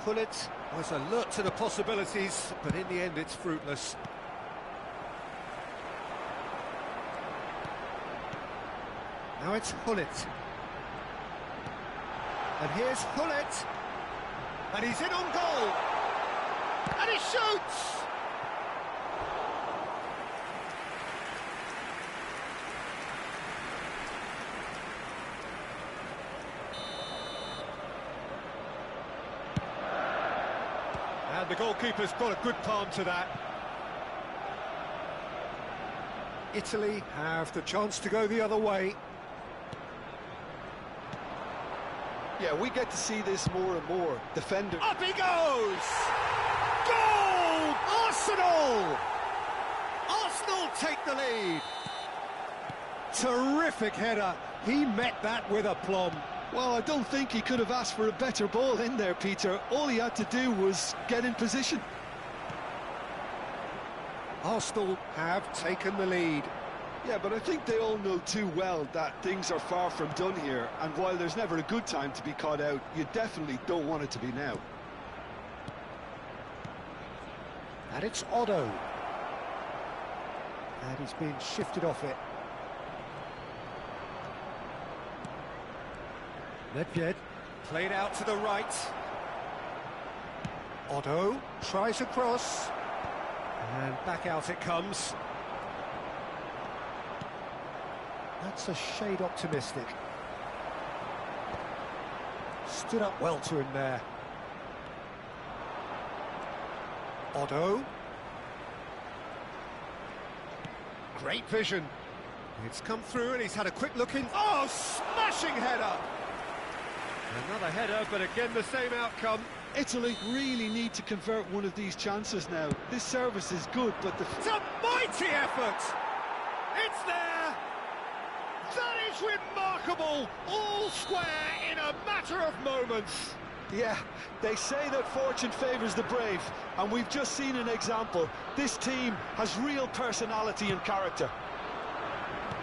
Hullet was alert to the possibilities, but in the end it's fruitless. Now it's Hullet. And here's Hullet. And he's in on goal. And he shoots! And the goalkeeper's got a good palm to that. Italy have the chance to go the other way.
Yeah, we get to see this more and more. Defender.
Up he goes! Goal! Arsenal! Arsenal take the lead. Terrific header. He met that with aplomb.
Well, I don't think he could have asked for a better ball in there, Peter. All he had to do was get in position.
Arsenal have taken the lead.
Yeah, but I think they all know too well that things are far from done here, and while there's never a good time to be caught out, you definitely don't want it to be now.
And it's Otto. And he's been shifted off it. Nedved played out to the right. Otto tries a cross. And back out it comes. That's a shade optimistic. Stood up well to him there. Otto. Great vision. It's come through and he's had a quick look in. Oh, smashing header! Another header, but again the same outcome.
Italy really need to convert one of these chances now. This service is good, but
It's a mighty effort! It's there! That is remarkable! All square in a matter of moments.
yeah, they say that fortune favours the brave, and we've just seen an example. This team has real personality and character.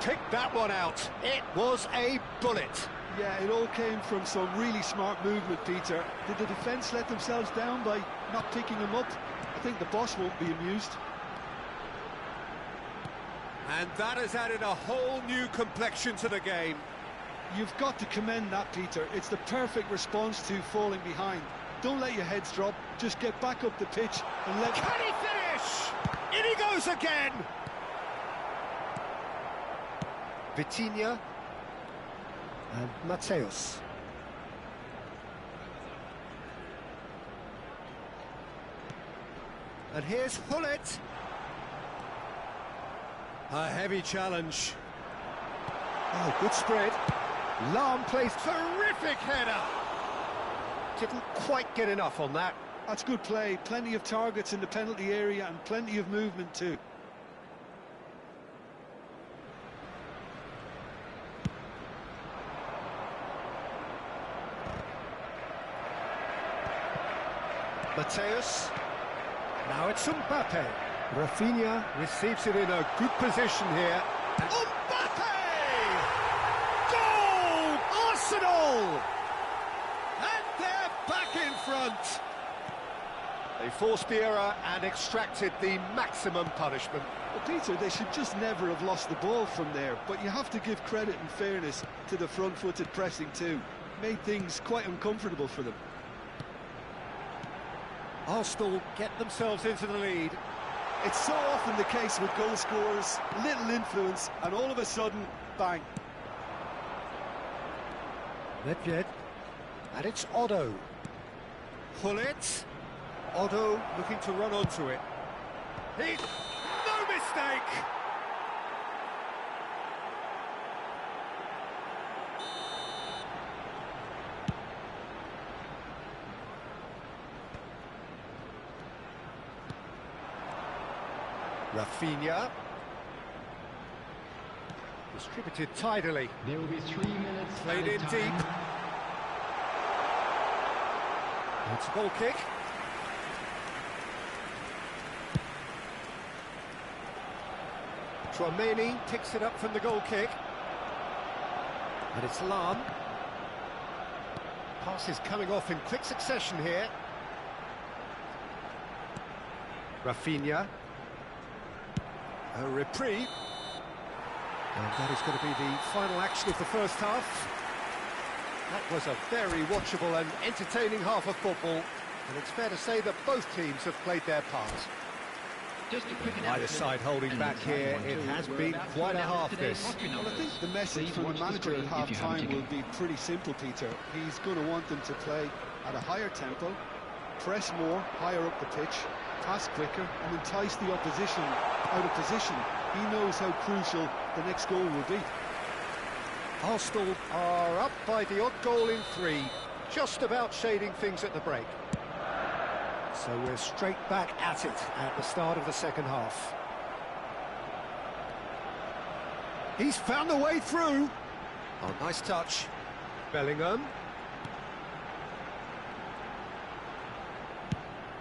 Pick that one out. It was a bullet.
Yeah, it all came from some really smart movement, Peter. Did the defence let themselves down by not picking him up? I think the boss won't be amused.
And that has added a whole new complexion to the game.
You've got to commend that, Peter. It's the perfect response to falling behind. Don't let your heads drop, just get back up the pitch and let...
Can he finish? In he goes again! Vitinha and Mateus. And here's Hullet.
A heavy challenge.
Oh, good spread. Lahm plays terrific header. Didn't quite get enough on that.
That's good play. Plenty of targets in the penalty area and plenty of movement too.
Mateus. Now it's Mbappe. Rafinha receives it in a good position here. Mbappe! Goal! Arsenal! And they're back in front. They forced the error and extracted the maximum punishment.
Well, Peter, they should just never have lost the ball from there, but you have to give credit and fairness to the front-footed pressing too. Made things quite uncomfortable for them.
Arsenal get themselves into the lead.
It's so often the case with goal scorers, little influence, and all of a sudden, bang.
Nedved. And it's Otto. Hullet. Otto looking to run onto it.
No mistake!
Rafinha. Distributed tidily.
There will be 3 minutes
Played
added
in
time.
deep. It's a goal kick. Tchouaméni picks it up from the goal kick. And it's Lahm. Passes coming off in quick succession here. Rafinha. A reprieve. And that is going to be the final action of the first half. That was a very watchable and entertaining half of football. And it's fair to say that both teams have played their part.
Just a quick
Either side holding back here. It has been quite a half, this.
Well, I think the message from the manager at half-time will be pretty simple, Peter. He's going to want them to play at a higher tempo, press more, higher up the pitch, pass quicker, and entice the opposition out of position. He knows how crucial the next goal will be.
Arsenal are up by the odd goal in 3, just about shading things at the break. So we're straight back at it at the start of the second half. He's found the way through. Oh, nice touch. Bellingham.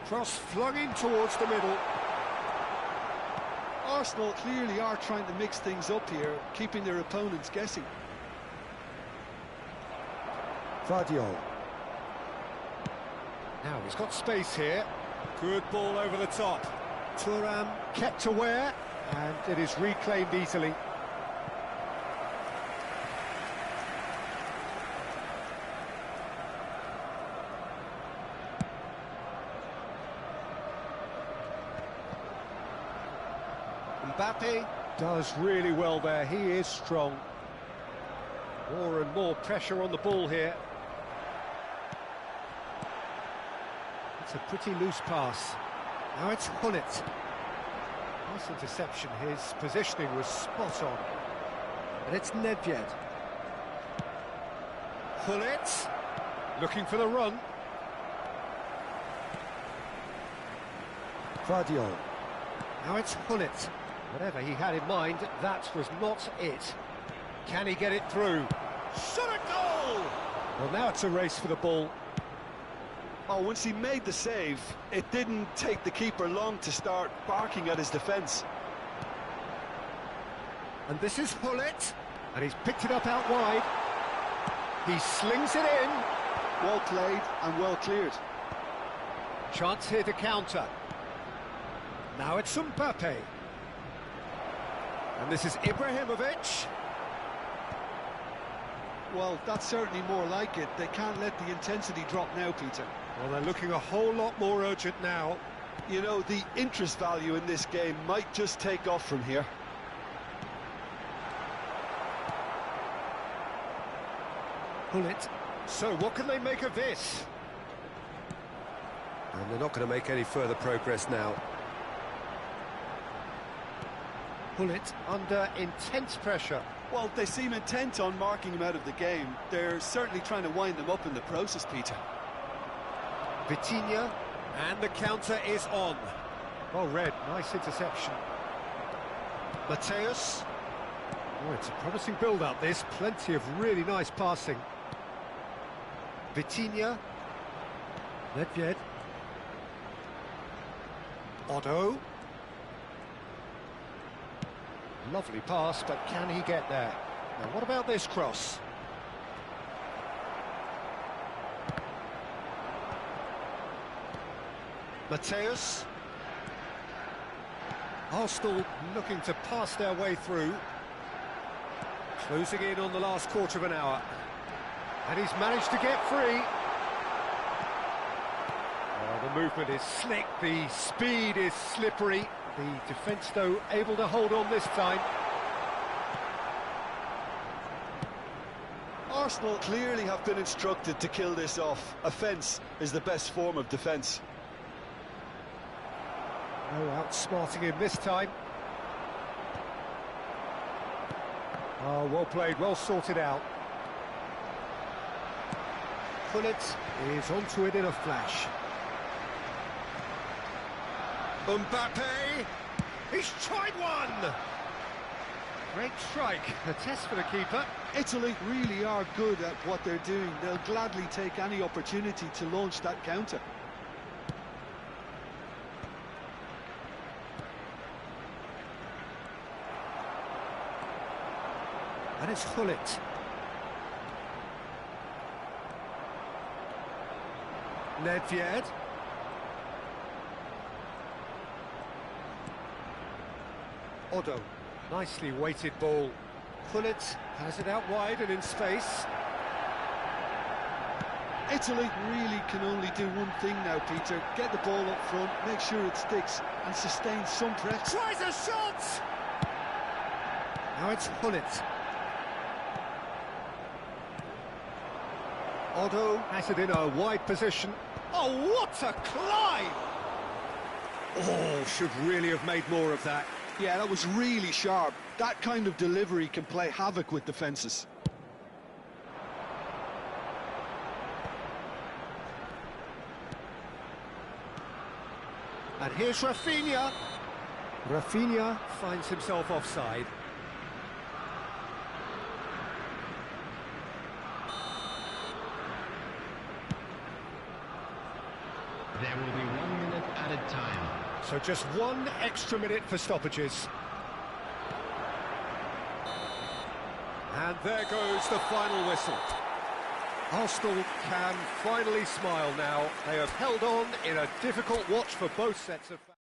Cross flung in towards the middle.
Arsenal clearly are trying to mix things up here, keeping their opponents guessing.
Vardiol. Now he's got space here.
Good ball over the top.
Thuram kept aware, and it is reclaimed easily. Mbappe does really well there. He is strong. More and more pressure on the ball here. It's a pretty loose pass. Now it's Hullet. Nice interception. His positioning was spot on. And it's Nedved. Hullet looking for the run. Vardiol. Now it's Hullet. Whatever he had in mind, that was not it. Can he get it through? Shot a goal! Well, now it's a race for the ball.
Oh, once he made the save, it didn't take the keeper long to start barking at his defence.
And this is Hullet, and he's picked it up out wide. He slings it in.
Well played and well cleared.
Chance here to counter. Now it's Mbappe. And this is Ibrahimovic.
Well, that's certainly more like it. They can't let the intensity drop now, Peter.
Well, they're looking a whole lot more urgent now.
You know, the interest value in this game might just take off from here.
Pull it. So what can they make of this? And they're not going to make any further progress now. Pull it under intense pressure.
Well, they seem intent on marking him out of the game. They're certainly trying to wind them up in the process, Peter.
Vitinha, and the counter is on. Well read, nice interception. Mateus. Oh, it's a promising build-up, this. Plenty of really nice passing. Vitinha. Nedved. Otto. Lovely pass, but can he get there? Now, what about this cross? Mateus. Arsenal looking to pass their way through. Closing in on the last quarter of an hour. And he's managed to get free. Oh, the movement is slick, the speed is slippery. The defence, though, able to hold on this time.
Arsenal clearly have been instructed to kill this off. Offence is the best form of defence.
No outsmarting him this time. Oh, well played, well sorted out. Pullet is onto it in a flash. Mbappe! He's tried one! Great strike, a test for the keeper.
Italy really are good at what they're doing. They'll gladly take any opportunity to launch that counter.
And it's Hullet. Nedved. Otto, nicely weighted ball. Hullet has it out wide and in space.
Italy really can only do one thing now, Peter. Get the ball up front, make sure it sticks, and sustain some pressure.
Tries a shot! Now it's Hullet. Otto has it in a wide position. Oh, what a climb! Oh, should really have made more of that.
Yeah, that was really sharp. That kind of delivery can play havoc with defences.
And here's Rafinha. Rafinha finds himself offside.
There will be 1 minute added time.
So just 1 extra minute for stoppages. And there goes the final whistle. Arsenal can finally smile now. They have held on in a difficult watch for both sets of fans.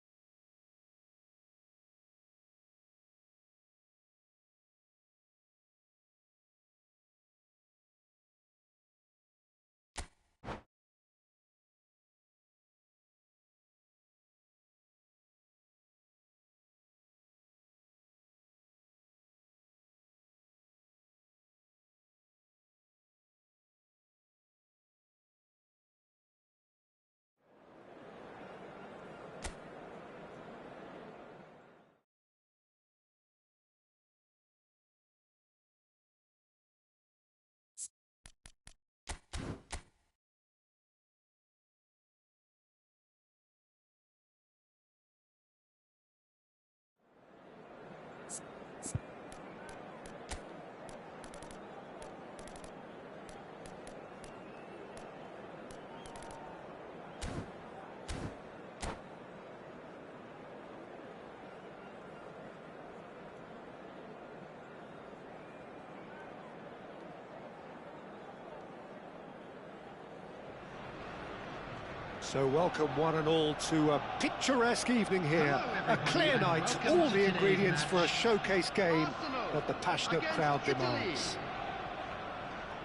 So welcome one and all to a picturesque evening here. A clear night, all the ingredients for a showcase game that the passionate crowd demands.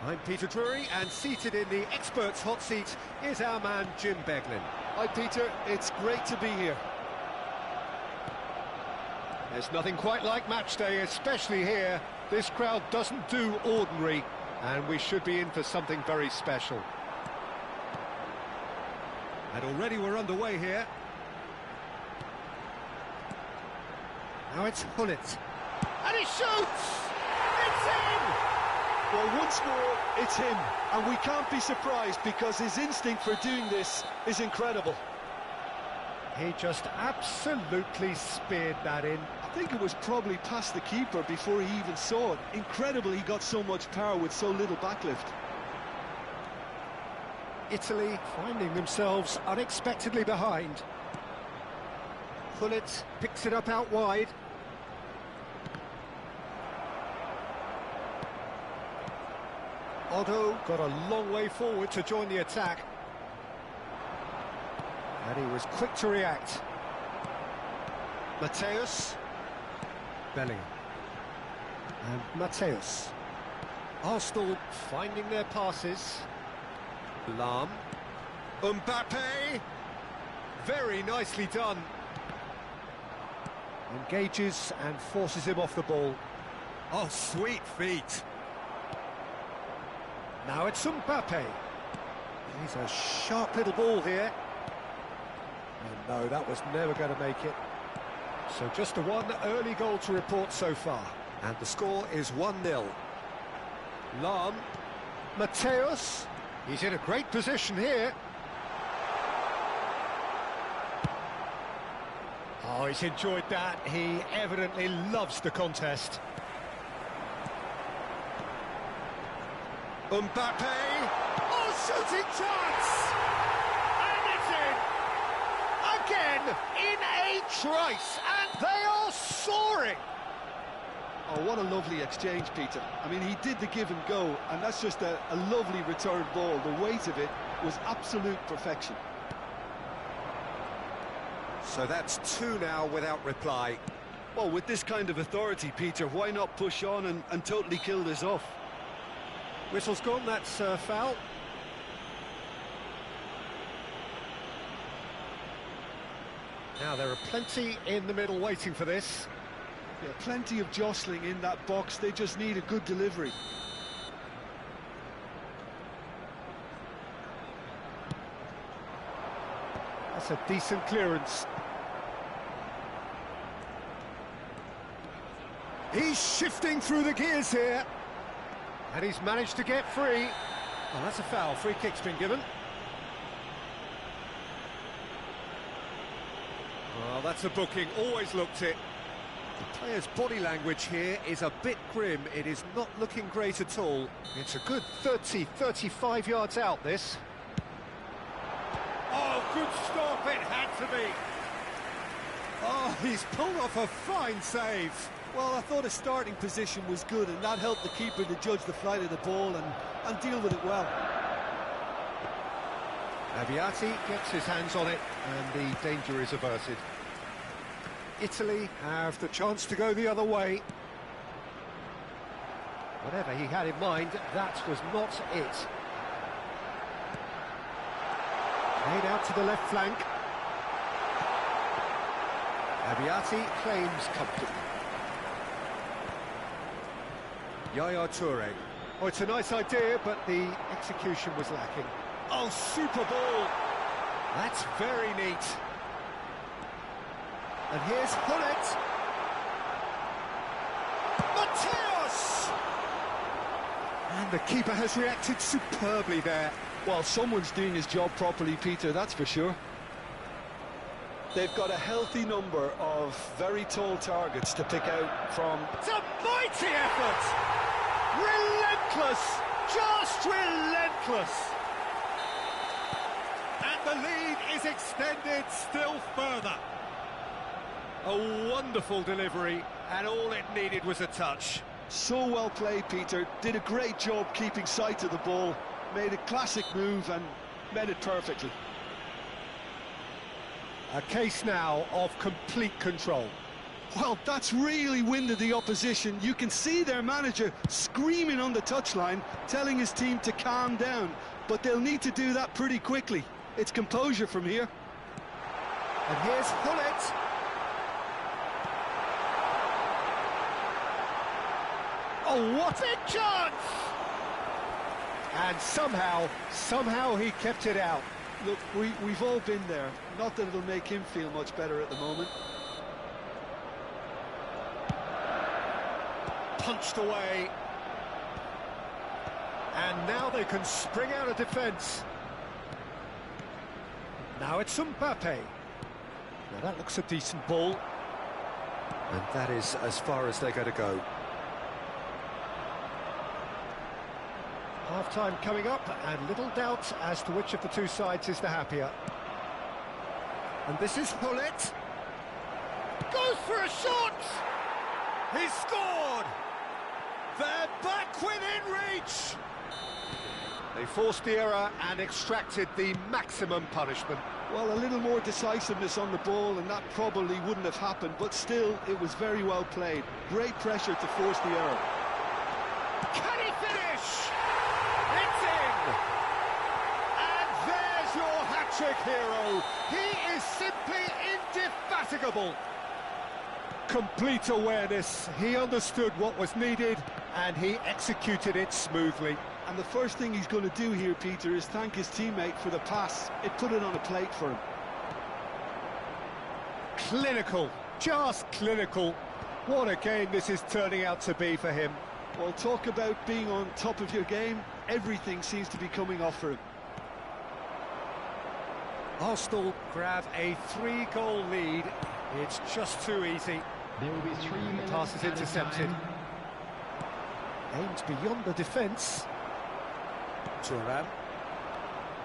I'm Peter Drury, and seated in the experts' hot seat is our man Jim Beglin.
Hi Peter, it's great to be here.
There's nothing quite like match day, especially here. This crowd doesn't do ordinary, and we should be in for something very special. And already we're underway here. Now it's Hullet. And he shoots! It's in!
Well, once more, it's him. And we can't be surprised because his instinct for doing this is incredible.
He just absolutely speared that in.
I think it was probably past the keeper before he even saw it. Incredible he got so much power with so little backlift.
Italy finding themselves unexpectedly behind. Hullet picks it up out wide. Otto got a long way forward to join the attack. And he was quick to react. Mateus. Bellingham. And Mateus. Arsenal finding their passes. Lahm. Mbappe. Very nicely done. Engages and forces him off the ball. Oh, sweet feet. Now it's Mbappe. He's a sharp little ball here. And no, that was never going to make it. So just the one early goal to report so far. And the score is 1-0. Lahm. Mateus. He's in a great position here. Oh, he's enjoyed that. He evidently loves the contest. Mbappe. Oh, shooting chance! And it's in! Again, in a trice, and they are soaring!
Oh, what a lovely exchange, Peter. I mean, he did the give and go, and that's just a lovely return ball. The weight of it was absolute perfection.
So that's two now without reply.
Well, with this kind of authority, Peter, why not push on and totally kill this off?
Whistle's gone, that's foul. Now there are plenty in the middle waiting for this.
Yeah, plenty of jostling in that box, they just need a good delivery.
That's a decent clearance. He's shifting through the gears here. And he's managed to get free. Oh, that's a foul. Free kick's been given. Well, that's a booking. Always looked it. The player's body language here is a bit grim. It is not looking great at all. It's a good 30, 35 yards out, this. Oh, good stop. It had to be. Oh, he's pulled off a fine save.
Well, I thought his starting position was good, and that helped the keeper to judge the flight of the ball and deal with it well.
Abbiati gets his hands on it, and the danger is averted. Italy have the chance to go the other way. Whatever he had in mind, that was not it. Played out to the left flank. Abbiati claims comfortably. Yaya Toure. Oh, it's a nice idea, but the execution was lacking. Oh, super ball! That's very neat. And here's Hullet. Mateus! And the keeper has reacted superbly there.
Well, someone's doing his job properly, Peter, that's for sure. They've got a healthy number of very tall targets to pick out from.
It's a mighty effort! Relentless! Just relentless! And the lead is extended still further. A wonderful delivery, and all it needed was a touch.
So well played, Peter. Did a great job keeping sight of the ball. Made a classic move and made it perfectly.
A case now of complete control.
Well, that's really winded the opposition. You can see their manager screaming on the touchline, telling his team to calm down. But they'll need to do that pretty quickly. It's composure from here.
And here's Hullet. Oh, what a chance! And somehow he kept it out.
Look, we've all been there. Not that it'll make him feel much better at the moment.
Punched away. And now they can spring out of defence. Now it's Mbappe. Now that looks a decent ball. And that is as far as they're going to go. Half-time coming up, and little doubt as to which of the two sides is the happier. And this is Hullet.
Goes for a shot! He's scored! They're back within reach!
They forced the error and extracted the maximum punishment.
Well, a little more decisiveness on the ball, and that probably wouldn't have happened, but still, it was very well played. Great pressure to force the error.
Can he finish? It's in!
And there's your hat-trick hero. He is simply indefatigable. Complete awareness. He understood what was needed, and he executed it smoothly.
And the first thing he's going to do here, Peter, is thank his teammate for the pass. It put it on a plate for him.
Clinical, just clinical. What a game this is turning out to be for him.
Well, talk about being on top of your game. Everything seems to be coming off for him.
Arsenal grab a 3-goal lead. It's just too easy.
There will be 3 minutes.
Pass is intercepted. Aimed beyond the defence. Thuram.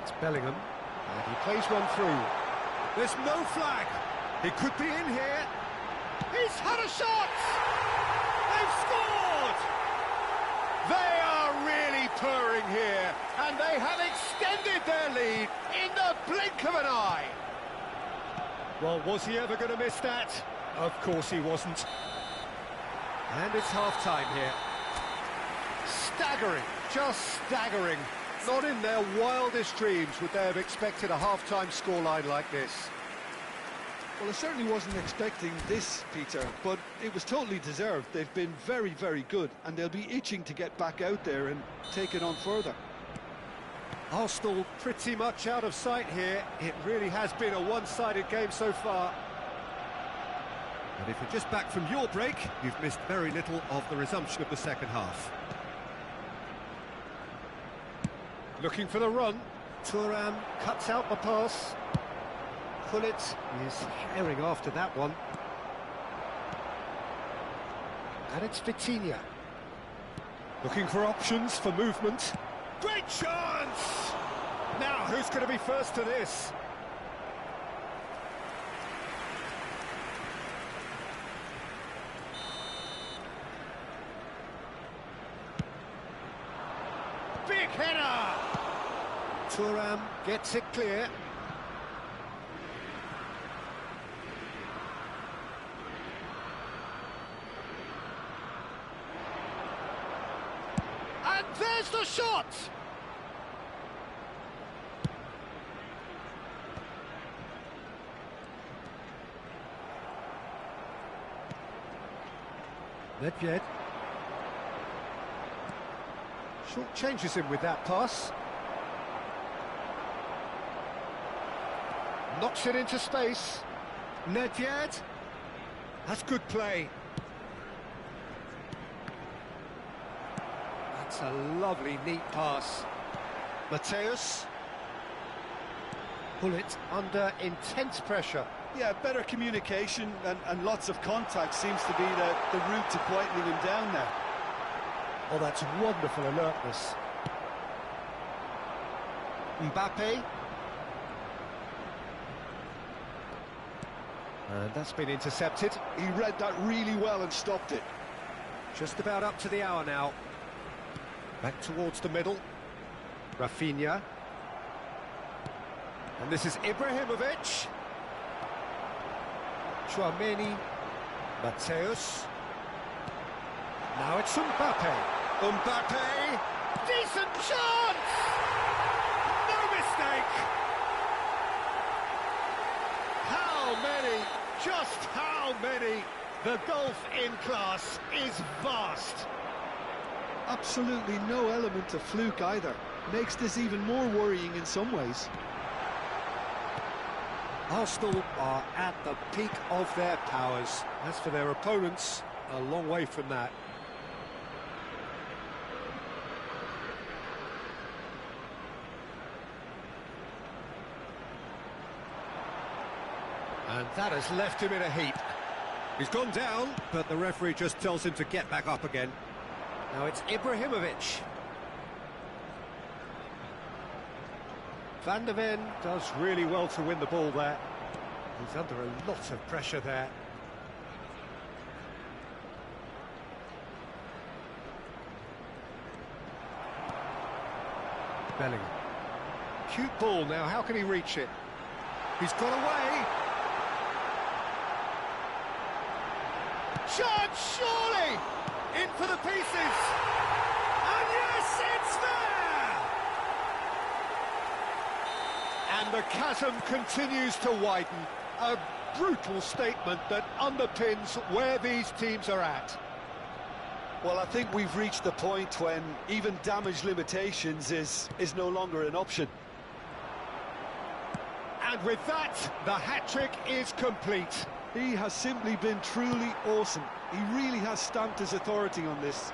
It's Bellingham. And he plays one through. There's no flag. He could be in here.
He's had a shot! They've scored!
They are really purring here, and they have extended their lead in the blink of an eye. Well, was he ever going to miss that? Of course he wasn't. And it's half-time here. Staggering, just staggering. Not in their wildest dreams would they have expected a half-time scoreline like this.
Well, I certainly wasn't expecting this, Peter, but it was totally deserved. They've been very, very good, and they'll be itching to get back out there and take it on further.
Arsenal pretty much out of sight here. It really has been a one-sided game so far. And if you're just back from your break, you've missed very little of the resumption of the second half. Looking for the run. Thuram cuts out the pass. Hullet is herring after that one. And it's Vitinha. Looking for options for movement.
Great chance!
Now, who's going to be first to this?
Big header!
Thuram gets it clear.
And there's the shot!
Nedved. Short changes him with that pass. Knocks it into space. Nedved. That's good play. That's a lovely, neat pass. Mateus. Hullet under intense pressure.
Yeah, better communication and lots of contact seems to be the route to quietening him down there.
Oh, that's wonderful alertness. Mbappe. And that's been intercepted.
He read that really well and stopped it.
Just about up to the hour now. Back towards the middle. Rafinha. And this is Ibrahimovic. Chouameni. Mateus. Now it's Mbappe. Mbappe! Decent chance! No mistake! How many? Just how many? The gulf in class is vast.
Absolutely no element of fluke either. Makes this even more worrying in some ways.
Arsenal are at the peak of their powers. As for their opponents, a long way from that. And that has left him in a heap. He's gone down, but the referee just tells him to get back up again. Now it's Ibrahimovic. Van der Ven does really well to win the ball there. He's under a lot of pressure there. Bellingham. Cute ball now, how can he reach it? He's got away. Chance, surely! In for the pieces! And yes, it's there! And the chasm continues to widen. A brutal statement that underpins where these teams are at.
Well, I think we've reached the point when even damage limitations is no longer an option.
And with that, the hat-trick is complete.
He has simply been truly awesome. He really has stamped his authority on this.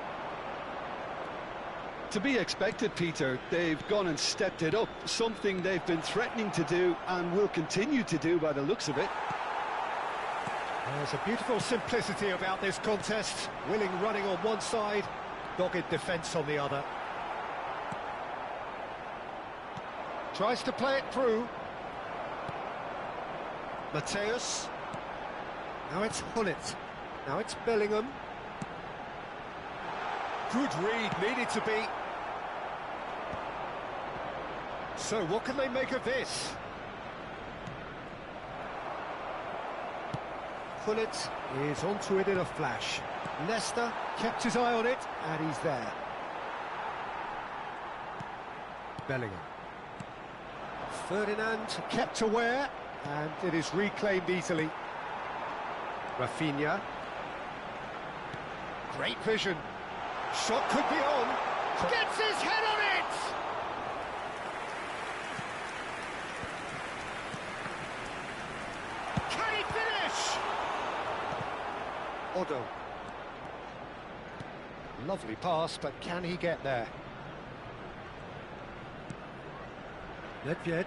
To be expected, Peter. They've gone and stepped it up, something they've been threatening to do and will continue to do by the looks of it.
There's a beautiful simplicity about this contest. Willing running on one side, dogged defence on the other. Tries to play it through. Mateus. Now it's Hullet. Now it's Bellingham. Good read, needed to be. So what can they make of this? Hullet is onto it in a flash. Leicester kept his eye on it, and he's there. Bellingham. Ferdinand kept aware, and it is reclaimed easily. Rafinha. Great vision. Shot could be on. Gets his head on it! Can he finish? Odo. Lovely pass, but can he get there? Nedved.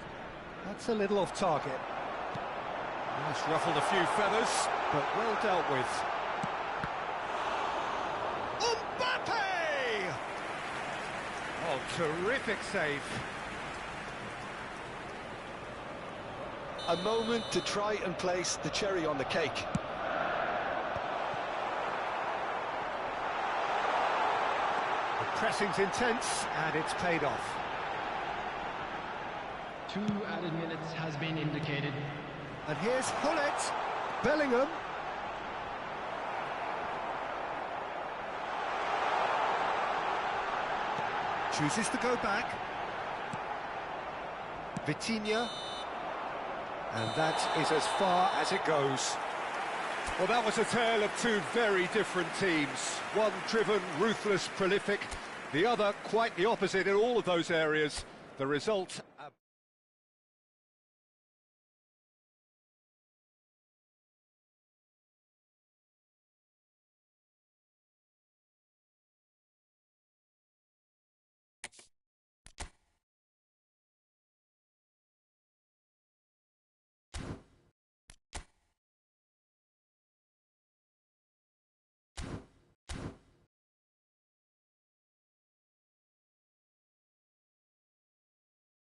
That's a little off target. He's ruffled a few feathers, but well dealt with. Mbappe! Oh, terrific save.
A moment to try and place the cherry on the cake.
The pressing's intense, and it's paid off.
2 added minutes has been indicated.
And here's Hullet. Bellingham. Chooses to go back. Vitinha. And that is as far as it goes. Well, that was a tale of two very different teams. One driven, ruthless, prolific. The other quite the opposite in all of those areas. The result,